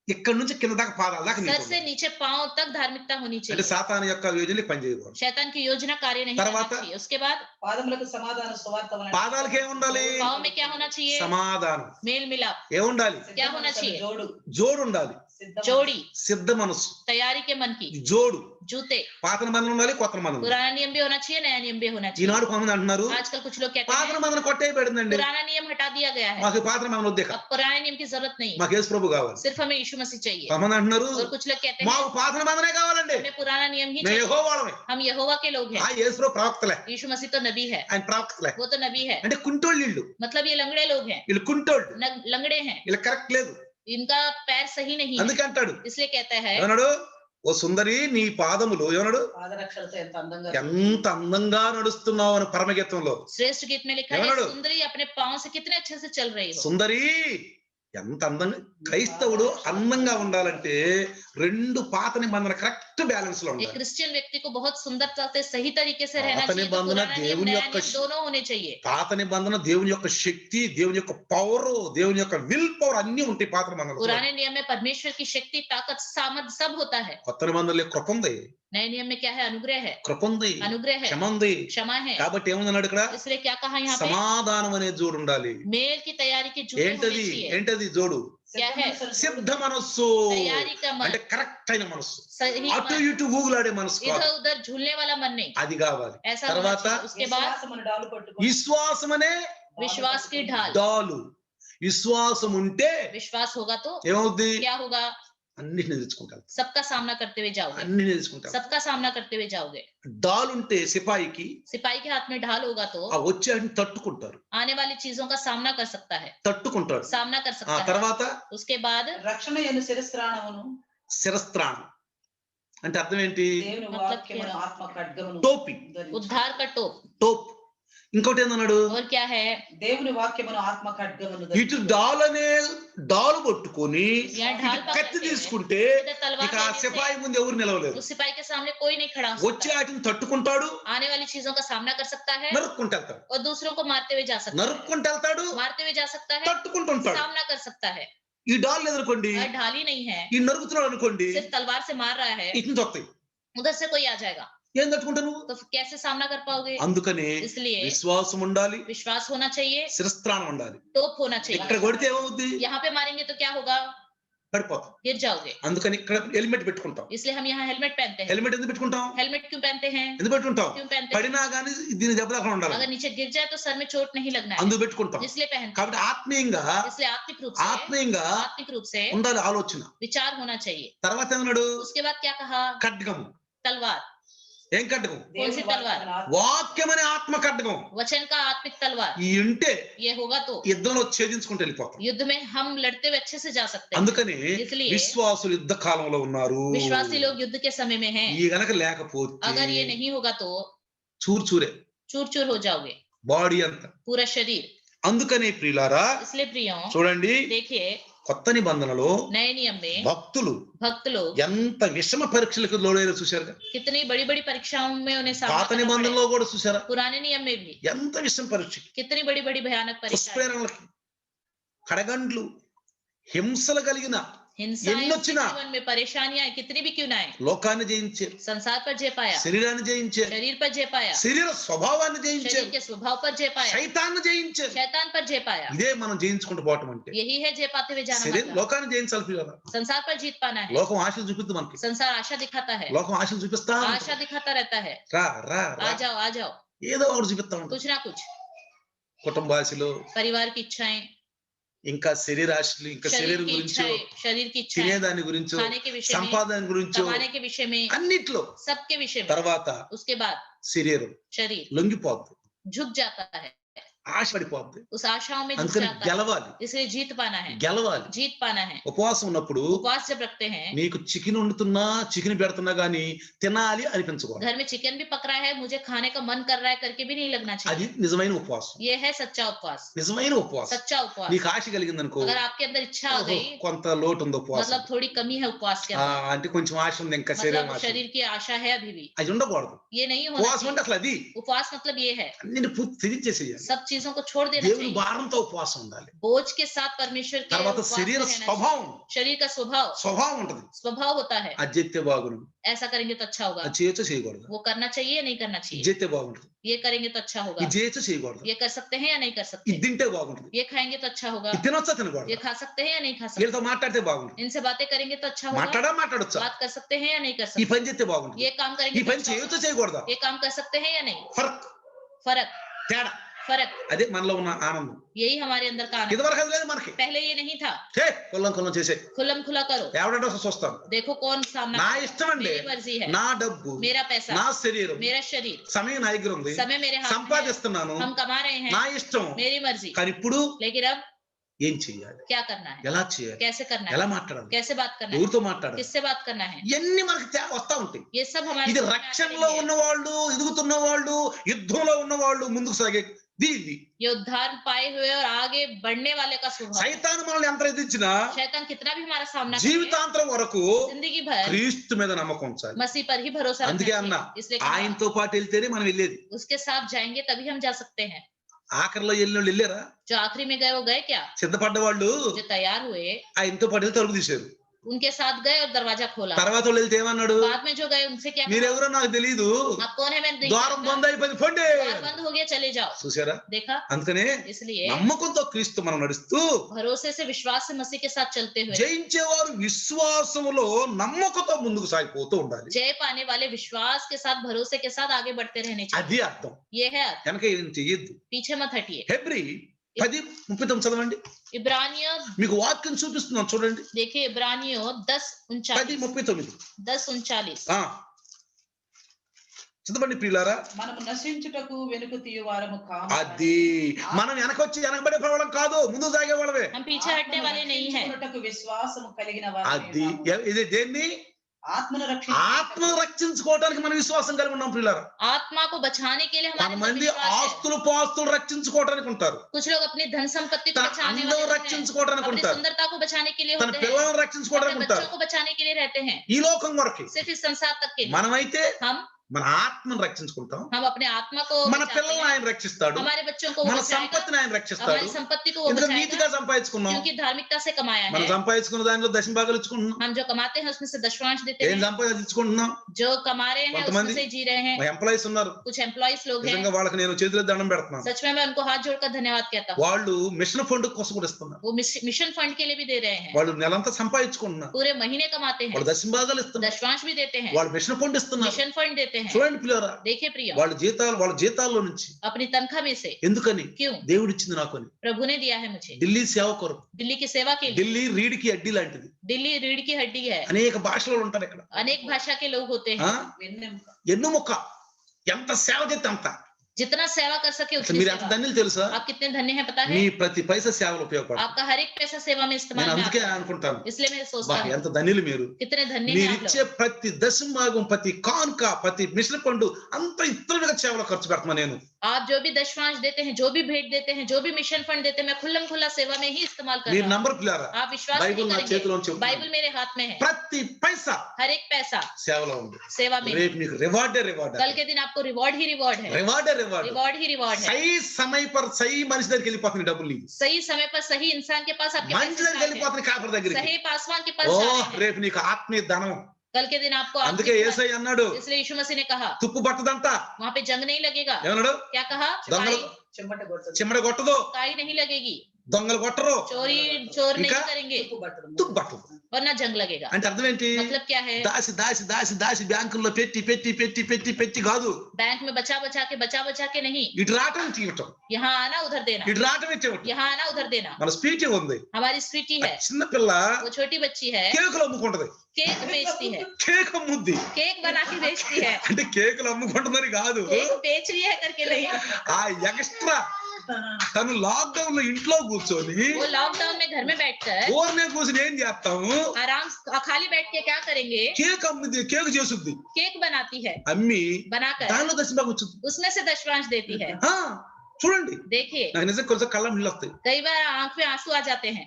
ఇక్కడి నుంచి కింద దాకా పాదాల దాకా నీతి सर से ఉండాలి. नीचे पांव तक धार्मिकता होनी అంటే चाहिए। సాతాను యొక్క యోజనకి పనిచేయకూడదు. शैतान की योजना कार्य नहीं करना తర్వాత चाहिए। उसके बाद పాదములకు సమాధాన సువార్త వలన పాదాలకి ఏముండాలి? पाँव में क्या होना चाहिए? సమాధానం. मेल मिलाप, ఏముండాలి? क्या होना चाहिए? జోడు జోడు ఉండాలి. సిద్ధం जोड़ी, సిద్ధ మనసు, तैयारी के मन की, జోడు. जूते। పాత నిబంధన ఉండాలి, కొత్త నిబంధన ఉండాలి. पुराना नियम भी होना चाहिए, नया नियम भी होना चाहिए। ఈనాడు కొంతమంది అంటున్నారు आजकल कुछ लोग कहते పాత हैं నిబంధన కొట్టేయబడిందండి, पुराना नियम हटा दिया गया है, మాకు పాత నిబంధన వద్దే, अब पुराने नियम की जरूरत नहीं, మాకు యేసు ప్రభు కావాలి. सिर्फ हमें यीशु मसीह चाहिए। కొంతమంది అంటున్నారు और कुछ लोग कहते हैं మాకు పాత నిబంధనే కావాలండి, हमें पुराना नियम ही మేము चाहिए, యెహోవాళ్ళమే. हम यहोवा के लोग ఆ हैं। యేసు ప్రభు ప్రవక్తలే, यीशु मसीह तो नबी है, ఆయన ప్రవక్తలే. वो तो नबी है। అంటే కుంటోళ్ళు వీళ్ళు, मतलब ये लंगड़े लोग हैं, వీళ్ళు కుంటోళ్ళు, लंगड़े हैं, వీళ్ళు కరెక్ట్ లేదు. इनका पैर सही नहीं है, అందుకే అంటాడు, इसलिए कहता है ఏమన్నాడు? ఓ సుందరి నీ పాదములు ఏమన్నాడు పాదరక్షలతో ఎంత అందంగా ఎంత అందంగా నడుస్తున్నావు అని పరమగీతంలో. श्रेष्ठ गीत में लिखा है ఏమన్నాడు? सुंदरी अपने पांव से कितने अच्छे से चल रही हो। సుందరి ఎంత అందంగా. క్రైస్తవుడు అందంగా ఉండాలంటే రెండు పాత నిబంధన కరెక్ట్ బ్యాలెన్స్ లో एक ఉండాలి. क्रिश्चियन व्यक्ति को बहुत सुंदरता से सही तरीके से रहना పాత चाहिए, तो నిబంధన पुराना नियम దేవుని नया యొక్క नियम दोनों होने चाहिए। పాత నిబంధన దేవుని యొక్క శక్తి, దేవుని యొక్క పవర్, దేవుని యొక్క విల్ పవర్ అన్ని ఉంటాయి పాత నిబంధనలో. पुराने नियम में परमेश्वर की शक्ति, ताकत, सामर्थ सब होता है। కొత్త నిబంధనలో కృప ఉంది, नए नियम में क्या है? अनुग्रह है, కృప ఉంది, अनुग्रह है, క్షమ ఉంది. क्षमा है। కాబట్టి ఏముందన్నాడు ఇక్కడ? इसलिए क्या कहा यहाँ पे? సమాధానం అనే జోడు ఉండాలి. मेल की तैयारी के जूते होने ఏంటది? चाहिए। ఏంటది జోడు? क्या है? సిద్ధ మనస్సు, तैयारी का मन, అంటే కరెక్ట్ అయిన మనస్సు, सही అటు मन, ఇటు ఊగులాడే మనస్సు కాదు, इधर उधर झूलने वाला मन नहीं, అది కావాలి. ऐसा होना తర్వాత चाहिए। उसके बाद విశ్వాసమును డాలు పట్టుకొని విశ్వాసం అనే विश्वास की ढाल, డాలు. విశ్వాసం ఉంటే विश्वास होगा तो ఏమవుద్ది? क्या होगा? అన్నిటిని తెచ్చుకుంటారు, सबका सामना करते हुए जाओगे, అన్ని తెచ్చుకుంటారు. सबका सामना करते हुए जाओगे। డాలు ఉంటే సిపాయికి सिपाही के हाथ में ढाल होगा तो ఆ వచ్చేటిని తట్టుకుంటారు, आने वाली चीजों का सामना कर सकता है, తట్టుకుంటాడు. सामना कर ఆ सकता है। తర్వాత उसके बाद రక్షణ ఎను శిరస్త్రాణమును శిరస్త్రాణం అంటే అర్థం ఏంటి? దేవుని मतलब వాక్యమును क्या? ఆత్మ ఖడ్గమును టోపి, ధరించు. उद्धार का टोप। టోప్. ఇంకోటి ఏందన్నాడు? और क्या है? దేవుని వాక్యమును ఆత్మ ఖడ్గమును ఇటు ధరించు. డాల్ అనే డాలు పట్టుకొని या ढाल ఇటు కత్తి पकड़ते తీసుకుంటే हुए, इधर तलवार ఇక ఆ लेने से సిపాయి ముందు ఎవరు నిలవలేరు. उस सिपाही के सामने कोई नहीं खड़ा हो వచ్చే सकता, వాటిని తట్టుకుంటాడు, आने वाली चीजों का सामना कर सकता है నరుక్కుంటూ వెళ్తాడు, और दूसरों को मारते हुए जा सकता है, నరుక్కుంటూ వెళ్తాడు, मारते हुए जा सकता है, తట్టుకుంటూ ఉంటాడు. सामना कर सकता है। ఈ డాల్ ఎదుర్కోండి, और ढाली नहीं है, ఈ నరుకుతున్నాడు అనుకోండి, सिर्फ तलवार से मार रहा है, ఇటు తొత్తాయి. उधर से कोई आ जाएगा, ఏం తట్టుకుంటావు నువ్వు? तो कैसे सामना कर पाओगे? అందుకనే इसलिए విశ్వాసం ఉండాలి, विश्वास होना चाहिए, శిరస్త్రాణం ఉండాలి. टोप होना चाहिए। ఇక్కడ కొడితే ఏమవుద్ది? यहाँ पे मारेंगे तो क्या होगा? పడిపోతాం. गिर जाओगे। అందుకని ఇక్కడ హెల్మెట్ పెట్టుకుంటాం. इसलिए हम यहाँ हेलमेट पहनते हैं। హెల్మెట్ ఎందుకు పెట్టుకుంటాం? हेलमेट क्यों पहनते हैं? ఎందుకు పెట్టుకుంటాం? क्यों पहनते हैं? పడినా గానీ దీని దెబ్బ తగలకుండా ఉండాలి, अगर नीचे गिर जाए तो सर में चोट नहीं लगना है, అందుకు పెట్టుకుంటాం. इसलिए पहनते కాబట్టి ఆత్మీయంగా हैं। इसलिए ఆత్మీయంగా आत्मिक रूप से ఉండాలి ఆలోచన. विचार होना चाहिए। తర్వాత ఏమన్నాడు? उसके बाद क्या कहा? ఖడ్గము. तलवार। ఏం ఖడ్గం? దేవుని सी तलवार? వాక్యమును ఆత్మ వాక్యం అనే ఆత్మ ఖడ్గం. वचन का आत्मिक तलवार। ఈ ఉంటే ये होगा तो యుద్ధంలో ఛేదించుకుంటూ వెళ్ళిపోతాం. युद्ध में हम लड़ते हुए अच्छे से जा सकते हैं। అందుకని इसलिए విశ్వాసులు యుద్ధ కాలంలో ఉన్నారు. विश्वासी लोग युद्ध के समय में हैं। ఈ గనక లేకపోతే अगर ये नहीं होगा तो చూర్చూరే चूर चूर हो जाओगे, బాడీ అంతా. पूरा शरीर। అందుకనే ప్రియులారా इसलिए प्रियों చూడండి, देखिए, కొత్త నిబంధనలో नए नियम में భక్తులు भक्त लोग ఎంత విషమ పరీక్షలకు లోడైనా చూశారుగా. कितनी बड़ी बड़ी परीक्षाओं में उन्हें सामना పాత करना నిబంధనలో पड़ा। కూడా చూసారా पुराने नियम में भी ఎంత విషమ పరీక్ష. कितनी बड़ी बड़ी भयानक परीक्षाएं, పుష్పేరణలకి, కడగండ్లు, హింసలు కలిగిన हिंसा ఎన్నొచ్చినా जीवन में परेशानियां कितनी भी क्यों ना आए, లోకాన్ని జయించారు, संसार पर जय पाया, శరీరాన్ని జయించారు, शरीर पर जय पाया, శరీర స్వభావాన్ని शरीर జయించారు, के स्वभाव पर जय पाया, సైతాన్ని జయించారు. शैतान पर जय पाया। ఇదే మనం జయించుకుంటూ పోవటం అంటే. यही है जय पाते हुए जाना శరీర मतलब। లోకాన్ని జయించాలి పిల్లలు. संसार पर जीत पाना है। లోకం ఆశలు చూపిద్దు మనకి, संसार आशा दिखाता है, లోకం ఆశలు చూపిస్తా आशा दिखाता रहता है, రా రా రా आ जाओ आ जाओ, ఏదో ఒకటి చూపిస్తా ఉంటుంది. कुछ ना कुछ, కుటుంబ ఆశలు, परिवार की इच्छाएं, ఇంకా శరీర ఆశలు, ఇంకా शरीर శరీరం की గురించి, इच्छाएं, शरीर की इच्छाएं, తినేదాని గురించి, खाने के विषय में, సంపాదన గురించి, कमाने के विषय में, అన్నిట్లో सबके विषय में। తర్వాత उसके बाद శరీరం शरीर లొంగిపోద్ది, झुक जाता है, ఆశ పడిపోద్ది. उस आशाओं में झुक అందుకని जाता है। గెలవాలి, इसलिए जीत पाना है, గెలవాలి. जीत पाना है। ఉపవాసం ఉన్నప్పుడు उपवास जब रखते हैं, నీకు చికెన్ వండుతున్నా, చికెన్ పెడుతున్నా గానీ తినాలి అనిపించకూడదు. घर में चिकन भी पक रहा है, मुझे खाने का मन कर रहा है करके भी नहीं लगना అది चाहिए। నిజమైన ఉపవాసం, ये है सच्चा उपवास। నిజమైన ఉపవాసం. सच्चा उपवास। నీకు ఆశ కలిగింది అనుకో, अगर आपके अंदर इच्छा आ गई, కొంత లోటు ఉంది ఉపవాసం, मतलब थोड़ी कमी है उपवास के ఆ, अंदर, అంటే కొంచెం ఆశ ఉంది, ఇంకా శరీరం मतलब ఆశ. शरीर की आशा है अभी भी, అది ఉండకూడదు. ये नहीं होना ఉపవాసం అంటే चाहिए। అసలు అది उपवास मतलब ये है అన్నిని పూర్తి తెగించేసేయాలి. सब चीजों को छोड़ देना దేవుని चाहिए, భారంతో ఉపవాసం ఉండాలి. बोझ के साथ परमेश्वर के తర్వాత उपवास में శరీర रहना चाहिए। స్వభావం, शरीर का स्वभाव స్వభావం ఉంటది. स्वभाव होता है, అది చేస్తే బాగుండు, ऐसा करेंगे तो अच्छा होगा, అది చేయొచ్చు చేయకూడదు. वो करना चाहिए या नहीं करना ఇది चाहिए, చేస్తే బాగుంటుంది, ये करेंगे तो अच्छा होगा, ఇది చేయొచ్చు చేయకూడదు. ये कर सकते हैं या नहीं कर ఇది सकते, తింటే బాగుంటుంది, ये खाएंगे तो अच्छा होगा, ఇది తినొచ్చా తినకూడదు. ये खा सकते हैं या नहीं खा सकते, వీళ్ళతో మాట్లాడితే బాగుంటుంది, इनसे बातें करेंगे तो अच्छा होगा, మాట్లాడొచ్చా, बात कर सकते हैं या नहीं कर ఈ सकते, పని చేస్తే బాగుంటుంది, ये काम ఈ करेंगे तो పని अच्छा చేయొచ్చా होगा, చేయకూడదా, ये काम कर सकते हैं या नहीं, ఫరక్, फर्क తేడా. फर्क, అదే మనలో ఉన్న ఆనందం. यही हमारे अंदर का आनंद। ఇదివరకు అది లేదు మనకి. पहले ये नहीं था, కొల్లం కొల్లం చేసే खुलम खुला करो, ఎవడంటే చూస్తాను, देखो कौन सामना, నా ఇష్టం అండి, मेरी मर्जी है, నా డబ్బు, मेरा पैसा, నా శరీరం, मेरा शरीर, సమయం నా దగ్గర ఉంది, समय मेरे हाथ में है, సంపాదిస్తున్నాను, हम कमा रहे నా हैं, ఇష్టం. मेरी मर्जी, కానీ ఇప్పుడు लेकिन अब ఏం చేయాలి, क्या करना है, ఎలా చేయాలి, कैसे करना ఎలా है, మాట్లాడాలి, कैसे बात करना है, ఎవరితో మాట్లాడాలి, किससे बात करना है, ఇవన్నీ మనకి వస్తా ఉంటాయి. ये सब हमारे ఇది समझ में आते రక్షణలో रहेंगे। ఉన్న వాళ్ళు, ఎదుగుతున్న వాళ్ళు, యుద్ధంలో ఉన్న వాళ్ళు ముందుకు సాగే ఇది. ये उद्धार पाए हुए और आगे बढ़ने वाले का स्वभाव। సైతాను మనల్ని ఎంత ఎదిరించినా शैतान कितना भी हमारा सामना करे, జీవితాంతరం వరకు जिंदगी भर క్రీస్తు మీద నమ్మకం ఉంచాలి. मसीह पर ही भरोसा रखना అందుకే అన్న चाहिए। इसलिए कहा, ఆయనతో పాటు వెళ్తేనే మనం వెళ్ళేది. उसके साथ जाएंगे तभी हम जा सकते हैं। ఆఖరిలో వెళ్ళిన వాళ్ళు వెళ్ళారా, जो आखिरी में गए वो गए क्या, సిద్ధపడ్డ వాళ్ళు जो तैयार हुए ఆయనతో పాటు వెళ్తే తలుపు తీశారు. उनके साथ गए और दरवाजा खोला। తర్వాత వాళ్ళు వెళ్తే ఏమన్నాడు, बाद में जो गए उनसे क्या कहा? మీరెవరో నాకు తెలియదు, आप कौन है मैंने नहीं ద్వారం जानता। బంద్ అయిపోయింది, పొండి. द्वार बंद हो गया, चले जाओ। చూసారా, देखा, అందుకనే इसलिए నమ్మకంతో క్రీస్తు మనం నడుస్తూ, भरोसे से विश्वास से मसीह के साथ चलते हुए జయించేవారు విశ్వాసములో నమ్మకంతో ముందుకు సాగిపోతూ ఉండాలి. जय पाने वाले विश्वास के साथ, भरोसे के साथ आगे बढ़ते रहने चाहिए। అది అర్థం. ये है अर्थ। వెనక ఏం చెయ్యొద్దు. पीछे मत हटिए। హెబ్రీ 10:39 చదవండి, इब्रानियों, మీకు వాక్యం చూపిస్తున్నాం చూడండి. देखिए इब्रानियों 10:39, 10:39 10:39। చదవండి ప్రియులారా. మనము నశించుటకు వెనుక తీయువారము కాము. అది మనం వెనకొచ్చి వెనకబడే ప్రవడం కాదు, ముందు సాగే వాళ్ళవే. हम पीछे हटने वाले नहीं हैं। రక్షించుటకు విశ్వాసము కలిగిన అది వారము. ఇది దేన్ని, ఆత్మను ఆత్మను రక్షించుకోవడానికి మనం విశ్వాసం కలిగి ఉన్నాం ప్రియులారా. आत्मा को बचाने के लिए हमारे अंदर కొంతమంది विश्वास है। ఆస్తులు పాస్తులు రక్షించుకోవడానికి ఉంటారు, कुछ लोग अपनी धन संपत्ति को తన बचाने అందం वाले होते हैं, రక్షించుకోవడానికి अपनी ఉంటారు, सुंदरता को बचाने के लिए తన होते हैं, పిల్లలను अपने రక్షించుకోవడానికి बच्चों ఉంటారు. को बचाने के लिए रहते हैं, ఈ లోకం వరకు सिर्फ इस संसार तक के लिए। మనమైతే हम మన ఆత్మను రక్షించుకుంటాం, हम अपने आत्मा को మన बचाते పిల్లల్ని हैं, ఆయన రక్షిస్తాడు, हमारे बच्चों को वो మన बचाएगा, సంపత్తిని ఆయన రక్షిస్తాడు. हमारी संपत्ति को वो ఎందుకంటే बचाएगा, నీతిగా సంపాదించుకున్నాం, क्योंकि धार्मिकता से कमाया మనం है। సంపాదించుకున్న దానిలో దశమ భాగాలు ఇచ్చుకుంటున్నాం. हम जो कमाते हैं उसमें से दशमांश देते ఏం हैं, సంపాదించుకుంటున్నాం, जो कमा रहे हैं उसमें కొంతమంది से जी रहे हैं। మా ఎంప్లాయీస్ ఉన్నారు, कुछ एम्प्लॉइज लोग हैं, నిజంగా వాళ్ళకి నేను చేతులు దండం పెడుతున్నాను. सच में मैं उनको हाथ जोड़कर धन्यवाद कहता हूँ। వాళ్ళు మిషన్ ఫండ్ కోసం కూడా ఇస్తున్నారు, वो मिशन फंड के लिए भी दे रहे हैं, వాళ్ళు నెలంతా సంపాదించుకుంటున్నారు, पूरे महीने कमाते हैं, వాళ్ళు దశమ భాగాలు ఇస్తున్నారు, दशमांश भी देते हैं, వాళ్ళు మిషన్ ఫండ్ ఇస్తున్నారు. मिशन फंड देते हैं। చూడండి పిల్లరా, देखिए प्रिय, వాళ్ళ జీతాల్లో నుంచి. अपनी तनख्वाह में से। ఎందుకని, क्यों? దేవుడు ఇచ్చింది నాకు అని. प्रभु ने दिया है मुझे, ఢిల్లీ సేవ కొరకు. दिल्ली की सेवा के लिए। ఢిల్లీ రీడ్కి అడ్డి లాంటిది, दिल्ली रीढ़ की हड्डी है, అనేక భాషలు ఉంటారు ఇక్కడ. अनेक भाषा के लोग होते ఆ? हैं। వెన్నెముక. ఎన్ను ముక్క ఎంత సేవ చేస్తే అంత. जितना सेवा कर सके అసలు उतनी మీరు ఎంత सेवा। ధన్యులు తెలుసా, आप कितने धन्य हैं पता है? మీ ప్రతి పైసా సేవలు ఉపయోగపడతాయి. आपका हर एक पैसा सेवा में इस्तेमाल నేను में అందుకే आता है। అనుకుంటాను, इसलिए मैं బా सोचता हूँ ఎంత ధన్యులు మీరు. कितने धन्य हैं మీరు आप ఇచ్చే लोग। ప్రతి దశమ భాగం, ప్రతి కానుక, ప్రతి మిశ్ర పండు అంత ఇతరులుగా సేవలో ఖర్చు పెడతాను నేను. आप जो भी दशमांश देते हैं, जो भी भेंट देते हैं, जो भी मिशन फंड देते हैं, मैं खुल्लम खुल्ला सेवा में ही इस्तेमाल कर మీరు रहा हूँ। నంబర్ పిల్లారా, आप विश्वास బైబిల్ नहीं నా करेंगे, చేతిలో बाइबल मेरे हाथ में है। ప్రతి పైసా పైసా हर एक पैसा సేవలో ఉంది. सेवा में రేపు నీకు రివార్డే రివార్డ్, कल के दिन आपको रिवॉर्ड ही रिवॉर्ड है, రివార్డే రివార్డ్. रिवॉर्ड ही रिवॉर्ड है। సही సమయ పర్ సही మనిషి దగ్గరికి వెళ్ళిపోతుంది డబ్బులు నీకు. सही समय पर सही इंसान के पास आपके మంచి पैसे దగ్గరికి जाते हैं, వెళ్ళిపోతుంది కాపర్ దగ్గరికి. सही पासवान के पास ఓ जा रहे हैं। రేపు నీకు ఆత్మీయ ధనం. कल के दिन आपको అందుకే आत्मिक యేసయ్య అన్నాడు धन- इसलिए यीशु मसीह ने कहा తుప్పు పట్టదంట. वहां पे जंग नहीं लगेगा। ఏమన్నాడు? क्या कहा? దొంగలు చెమట కొట్టదు, చిమ్మడ కొట్టదు, काई नहीं लगेगी, దొంగలు కొట్టరు, चोर नहीं इनका? करेंगे, తుప్పు పట్టదు. తుప్పు పట్టదు. वरना जंग लगेगा। అంటే అర్థం ఏంటి? मतलब क्या है? దాసి దాసి దాసి దాసి బ్యాంకుల్లో పెట్టి పెట్టి పెట్టి పెట్టి పెట్టి కాదు, बैंक में बचा बचा के नहीं, ఇటు రావటం తీయటం, यहाँ आना उधर देना, ఇటు రావటం ఇచ్చేవటం. यहाँ आना उधर देना। మన స్పీచ్ ఉంది. हमारी स्वीटी ఆ है, చిన్న పిల్ల वो छोटी बच्ची है, కేకులు అమ్ముకుంటది. केक बेचती है, కేక్ అమ్ముద్ది केक बना के बेचती है। అంటే కేకులు అమ్ముకుంటుందని కాదు, केक बेच रही है करके नहीं, ఆ ఎక్స్ట్రా తను లాక్డౌన్ లో ఇంట్లో కూర్చొని वो लॉकडाउन में घर में बैठकर ఊరినే కూర్చొని ఏం చేస్తాము, आराम खाली बैठ के क्या करेंगे? కేక్ అమ్ముద్ది, కేక్ చేసుద్ది, केक बनाती है, అమ్మి बनाकर దానిలో దశభాగం వచ్చింది. उसमें से दशवांश देती है। ఆ, చూడండి देखिए నాకు నిజం కొంచెం కళ్ళ నీళ్ళు వస్తాయి. कई बार आंख में आंसू आ जाते हैं।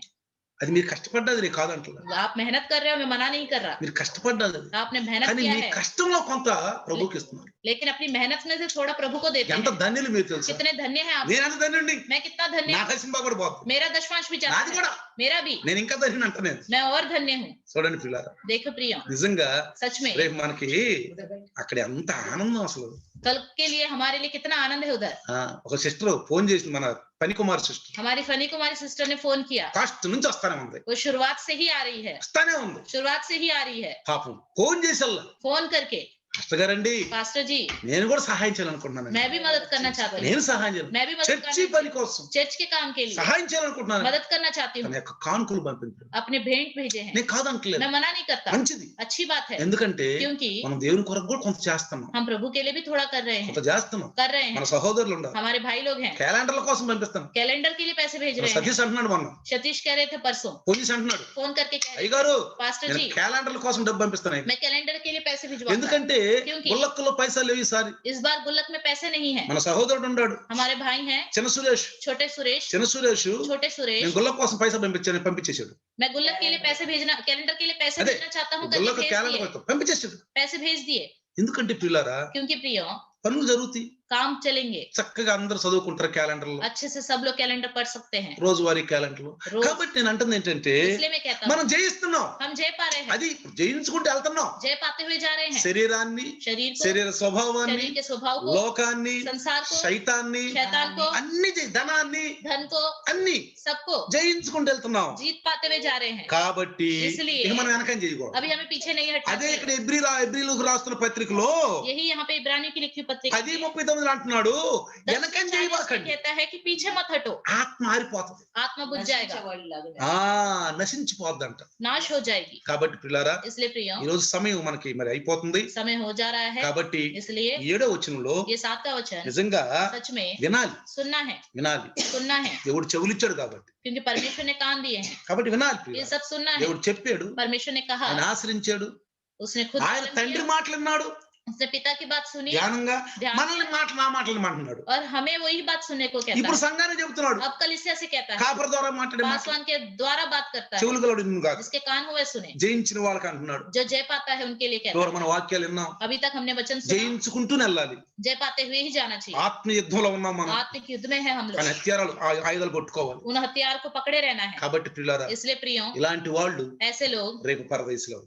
అది మీరు కష్టపడ్డది నేను కాదంటున్నా, आप मेहनत कर रहे हो, मैं मना नहीं कर रहा, మీరు కష్టపడ్డది అది. आपने मेहनत కానీ किया మీ है, కష్టంలో కొంత ప్రభుకి ఇస్తున్నారు. लेकिन अपनी मेहनत में से थोड़ा प्रभु को देते ఎంత हैं। ధన్యులు మీరు తెలుసు. कितने धन्य हैं आप, నేను అంత ధన్యుండి, मैं कितना धन्य నా हूँ। దశంబా కూడా పోతుంది, मेरा दशवांश भी जाता నాది है, కూడా. मेरा भी, నేను ఇంకా ధన్యుని అంట నేను. मैं और धन्य हूँ। చూడండి పిల్లారా, देखो प्रियो, నిజంగా सच में రేపు మనకి అక్కడ ఎంత ఆనందం అసలు. कल के लिए हमारे लिए कितना आनंद है उधर। ఆ, ఒక సిస్టర్ ఫోన్ చేసింది, మన పని కుమార్ సిస్టర్. हमारी फनी कुमारी सिस्टर ने फोन किया, ఫస్ట్ నుంచి వస్తానే ఉంది, वो शुरुआत से ही आ रही है, వస్తానే ఉంది. शुरुआत से ही आ रही है, పాపం ఫోన్ చేసేల్లా, फोन करके, సిస్టర్ గారండి पास्टर जी నేను కూడా సహాయం చేయాలనుకుంటున్నాను, मैं भी मदद करना चाहती हूँ, నేను సహాయం చేయాలి, मैं भी मदद చర్చి करना పని కోసం चर्च के काम के लिए సహాయం చేయాలనుకుంటున్నాను. मदद करना चाहती తన हूँ, యొక్క కానుకలు పంపించాడు. अपने भेंट भेजे हैं, నేను కాదంటలేదు, मैं मना नहीं करता, మంచిది. अच्छी बात है, ఎందుకంటే क्योंकि మనం దేవుని కొరకు కూడా కొంత చేస్తున్నాం, हम प्रभु के लिए भी थोड़ा कर रहे కొంత हैं, చేస్తున్నాం. మన हैं, సహోదరులు ఉన్నారు, हमारे भाई लोग हैं, క్యాలెండర్ల కోసం పంపిస్తాం. कैलेंडर के लिए पैसे भेज रहे हैं। సతీష్ అంటున్నాడు, మొన్న सतीश कह रहे थे परसों, పోలీస్ అంటున్నాడు, फोन करके कह रहे थे, అయ్యగారు पास्टर నేను जी క్యాలెండర్ల కోసం డబ్బు పంపిస్తాను. मैं कैलेंडर के लिए पैसे भिजवाऊंगा, ఎందుకంటే क्योंकि గుల్లక్కులో పైసలు లేవు ఈసారి. इस बार गुल्लक में पैसे नहीं है। మన సహోదరుడు ఉన్నాడు, हमारे भाई हैं చిన్న సురేష్. छोटे सुरेश, చిన్న సురేష్ छोटे सुरेश, నేను గుల్లక్ కోసం పైసలు పంపించేశాడు. मैं गुल्लक के लिए पैसे भेजना, कैलेंडर के लिए पैसे अरे, भेजना चाहता हूँ, करके గుల్లక్ भेज క్యాలెండర్ दिए, కోసం పంపించేశాడు. पैसे भेज दिए, ఎందుకంటే పిల్లారా क्योंकि प्रियो పనులు జరుగుతాయి, काम चलेंगे, చక్కగా అందరూ చదువుకుంటారు క్యాలెండర్లో, अच्छे से सब लोग कैलेंडर पढ़ सकते हैं రోజువారీ క్యాలెండర్లు. रोज। కాబట్టి నేను అంటుంది ఏంటంటే इसलिए मैं कहता మనం हूँ జయిస్తున్నాం, हम जय पा रहे हैं, అది జయించుకుంటూ వెళ్తున్నాం. जय पाते हुए जा रहे हैं, శరీరాన్ని, शरीर को, శరీర స్వభావాన్ని, शरीर के स्वभाव को, లోకాన్ని, संसार को, శైతాన్ని, शैतान को, అన్ని ధనాన్ని, धन को, అన్ని सबको జయించుకుంటూ వెళ్తున్నాం. जीत पाते हुए जा रहे हैं। కాబట్టి इसलिए ఇక మనం వెనకం చేయకూడదు. अभी हमें पीछे नहीं हटना అదే चाहिए। ఇక్కడ ఎబ్రిలకు రాస్తున్న పత్రికలో यही यहाँ पे इब्रानियों की लिखी पत्रिका 10:39 అంటున్నాడు, 10:40 వెనకం में చేయబాకండి, कहता है कि पीछे मत हटो, ఆత్మ ఆరిపోతుంది, आत्मा बुझ जाएगा, నశించేవాళ్ళు లాగా. నశించిపోద్దంట. नाश हो जाएगी। కాబట్టి పిల్లారా इसलिए प्रियो ఈ రోజు సమయం మనకి మరి అయిపోతుంది. समय हो जा रहा है, కాబట్టి इसलिए 7వ వచనంలో ये 7वां वचन నిజంగా सच में వినాలి, सुनना है, వినాలి. सुनना है, దేవుడు చెవులిచ్చాడు కాబట్టి, क्योंकि परमेश्वर ने कान दिए हैं, కాబట్టి వినాలి ये ప్రియులారా. सब सुनना है। దేవుడు చెప్పాడు, परमेश्वर ने कहा, ఆయన ఆశ్రయించాడు, उसने खुद ఆయన वचन తండ్రి किया, మాటలు విన్నాడు उसने पिता की बात सुनी ధ్యానంగా, ध्यान మనల్ని నా మాటలు అంటున్నాడు. और हमें वही बात सुनने को कहता ఇప్పుడు है। సంఘాన్ని చెబుతున్నాడు, अब कलीसिया से कहता है, కాపర్ ద్వారా మాట్లాడే మాట, पासवान के द्वारा बात करता है, చెవులు గలడు నిన్ను కాదు, जिसके कान हुए सुने, జయించిన వాళ్ళకి అంటున్నాడు. जो जय पाता है उनके लिए कहता ఎవరు మన వాక్యాలు విన్నాం, है। अभी तक हमने वचन सुना, జయించుకుంటూ వెళ్ళాలి. जय पाते हुए ही जाना चाहिए। ఆత్మ యుద్ధంలో ఉన్నాం మనం, आत्मिक युद्ध में है हम కానీ लोग, హత్యారాలు ఆయుధాలు పట్టుకోవాలి. उन हथियार को पकड़े रहना है। కాబట్టి పిల్లారా इसलिए प्रियो ఇలాంటి వాళ్ళు ऐसे लोग రేపు పరదేశంలో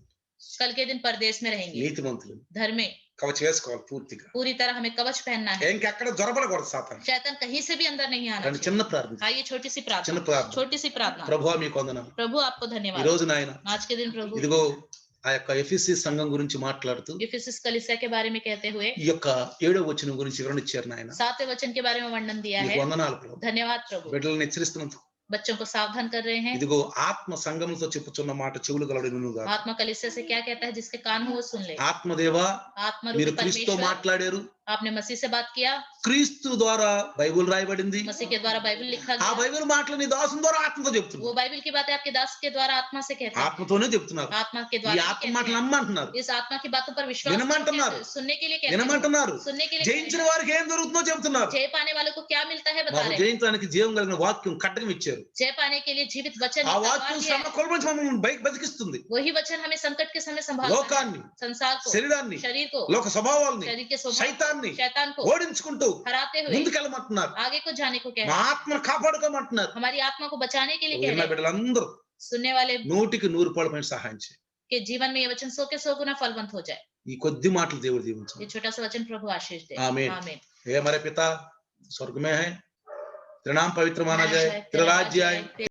कल के दिन परदेश में रहेंगे। నీతిమంతులు धर्म में కవచ వేసుకోవాలి పూర్తిగా, पूरी तरह हमें कवच पहनना है, ఇంకెక్కడ జొరబడకూడదు సాతాను. शैतान कहीं से भी अंदर नहीं आना కానీ चाहिए। చిన్న ప్రార్థన, आइए छोटी सी చిన్న प्रार्थना, ప్రార్థన. छोटी सी प्रार्थना। ప్రభువా మీకు వందనాలు, प्रभु आपको ఈ धन्यवाद రోజు నాయన आज के दिन। प्रभु ఇదిగో ఆ యొక్క ఎఫెసీ సంఘం గురించి మాట్లాడుతూ इफिसुस कलीसिया के बारे में कहते हुए ఈ యొక్క 7వ వచనం గురించి వివరణ ఇచ్చారు నాయన. 7वें वचन के बारे में वर्णन दिया మీకు है। వందనాలు ప్రభు. धन्यवाद प्रभु, బిడ్డలను హెచ్చరిస్తున్నందుకు, बच्चों को सावधान कर रहे हैं। ఇదిగో ఆత్మ సంఘములతో చెప్పుచున్న మాట చెవులు గలడు నువ్వు కాదు. आत्मा कलीसिया से क्या कहता है, जिसके कान हो वो सुन ले। ఆత్మదేవా आत्मा మీరు रूपी క్రీస్తుతో परमेश्वर, మాట్లాడారు, आपने मसीह से बात किया, క్రీస్తు ద్వారా బైబిల్ రాయబడింది. मसीह के द्वारा बाइबल लिखा ఆ गया। బైబిల్ మాటలు నీ దాసుని ద్వారా ఆత్మతో वो చెప్తున్నారు. बाइबल की बातें आपके दास के द्वारा आत्मा से कहते हैं, ఆత్మతోనే చెప్తున్నారు. आत्मा के ఈ द्वारा ही ఆత్మ कहते మాటలు हैं। నమ్మంటున్నారు, इस आत्मा की बातों पर विश्वास विनमंటున్నారు, करते हैं, सुनने के लिए कहते हैं, వినమంటున్నారు. सुनने के लिए జయించిన कहते వారికి ఏం జరుగుతుందో చెప్తున్నారు. हैं। जय पाने वालों को क्या मिलता है बता మాకు रहे हैं। జయించడానికి జీవం కలిగిన వాక్యం కట్టకం ఇచ్చారు. जय पाने के लिए जीवित वचन ఆ तलवार వాక్యం दिया శ్రమ है। కొలబడి మమ్మల్ని బతికిస్తుంది. वही वचन हमें संकट के समय संभालता है, లోకాన్ని, संसार को, శరీరాన్ని, शरीर को, లోక స్వభావాల్ని, शरीर के स्वभाव, సైతాన్ని शैतान को ఓడించుకుంటూ हराते हुए ముందుకెళ్ళమంటున్నారు. आगे को जाने को कह మా रहे हैं। ఆత్మను కాపాడుకోమంటున్నారు. हमारी आत्मा को बचाने के लिए कह విన్న रहे हैं। బిడ్డలందరూ सुनने वाले 100% సహాయం చేయండి. के जीवन में ये वचन 100 के 100 गुना फलवंत हो जाए। ఈ కొద్ది మాటలు దేవుడు ये దీవించండి. छोटा सा वचन प्रभु आशीष दे। आमीन। आमीन। हे हमारे पिता स्वर्ग में है, तेरा नाम पवित्र माना जाए, तेरा राज्य आए,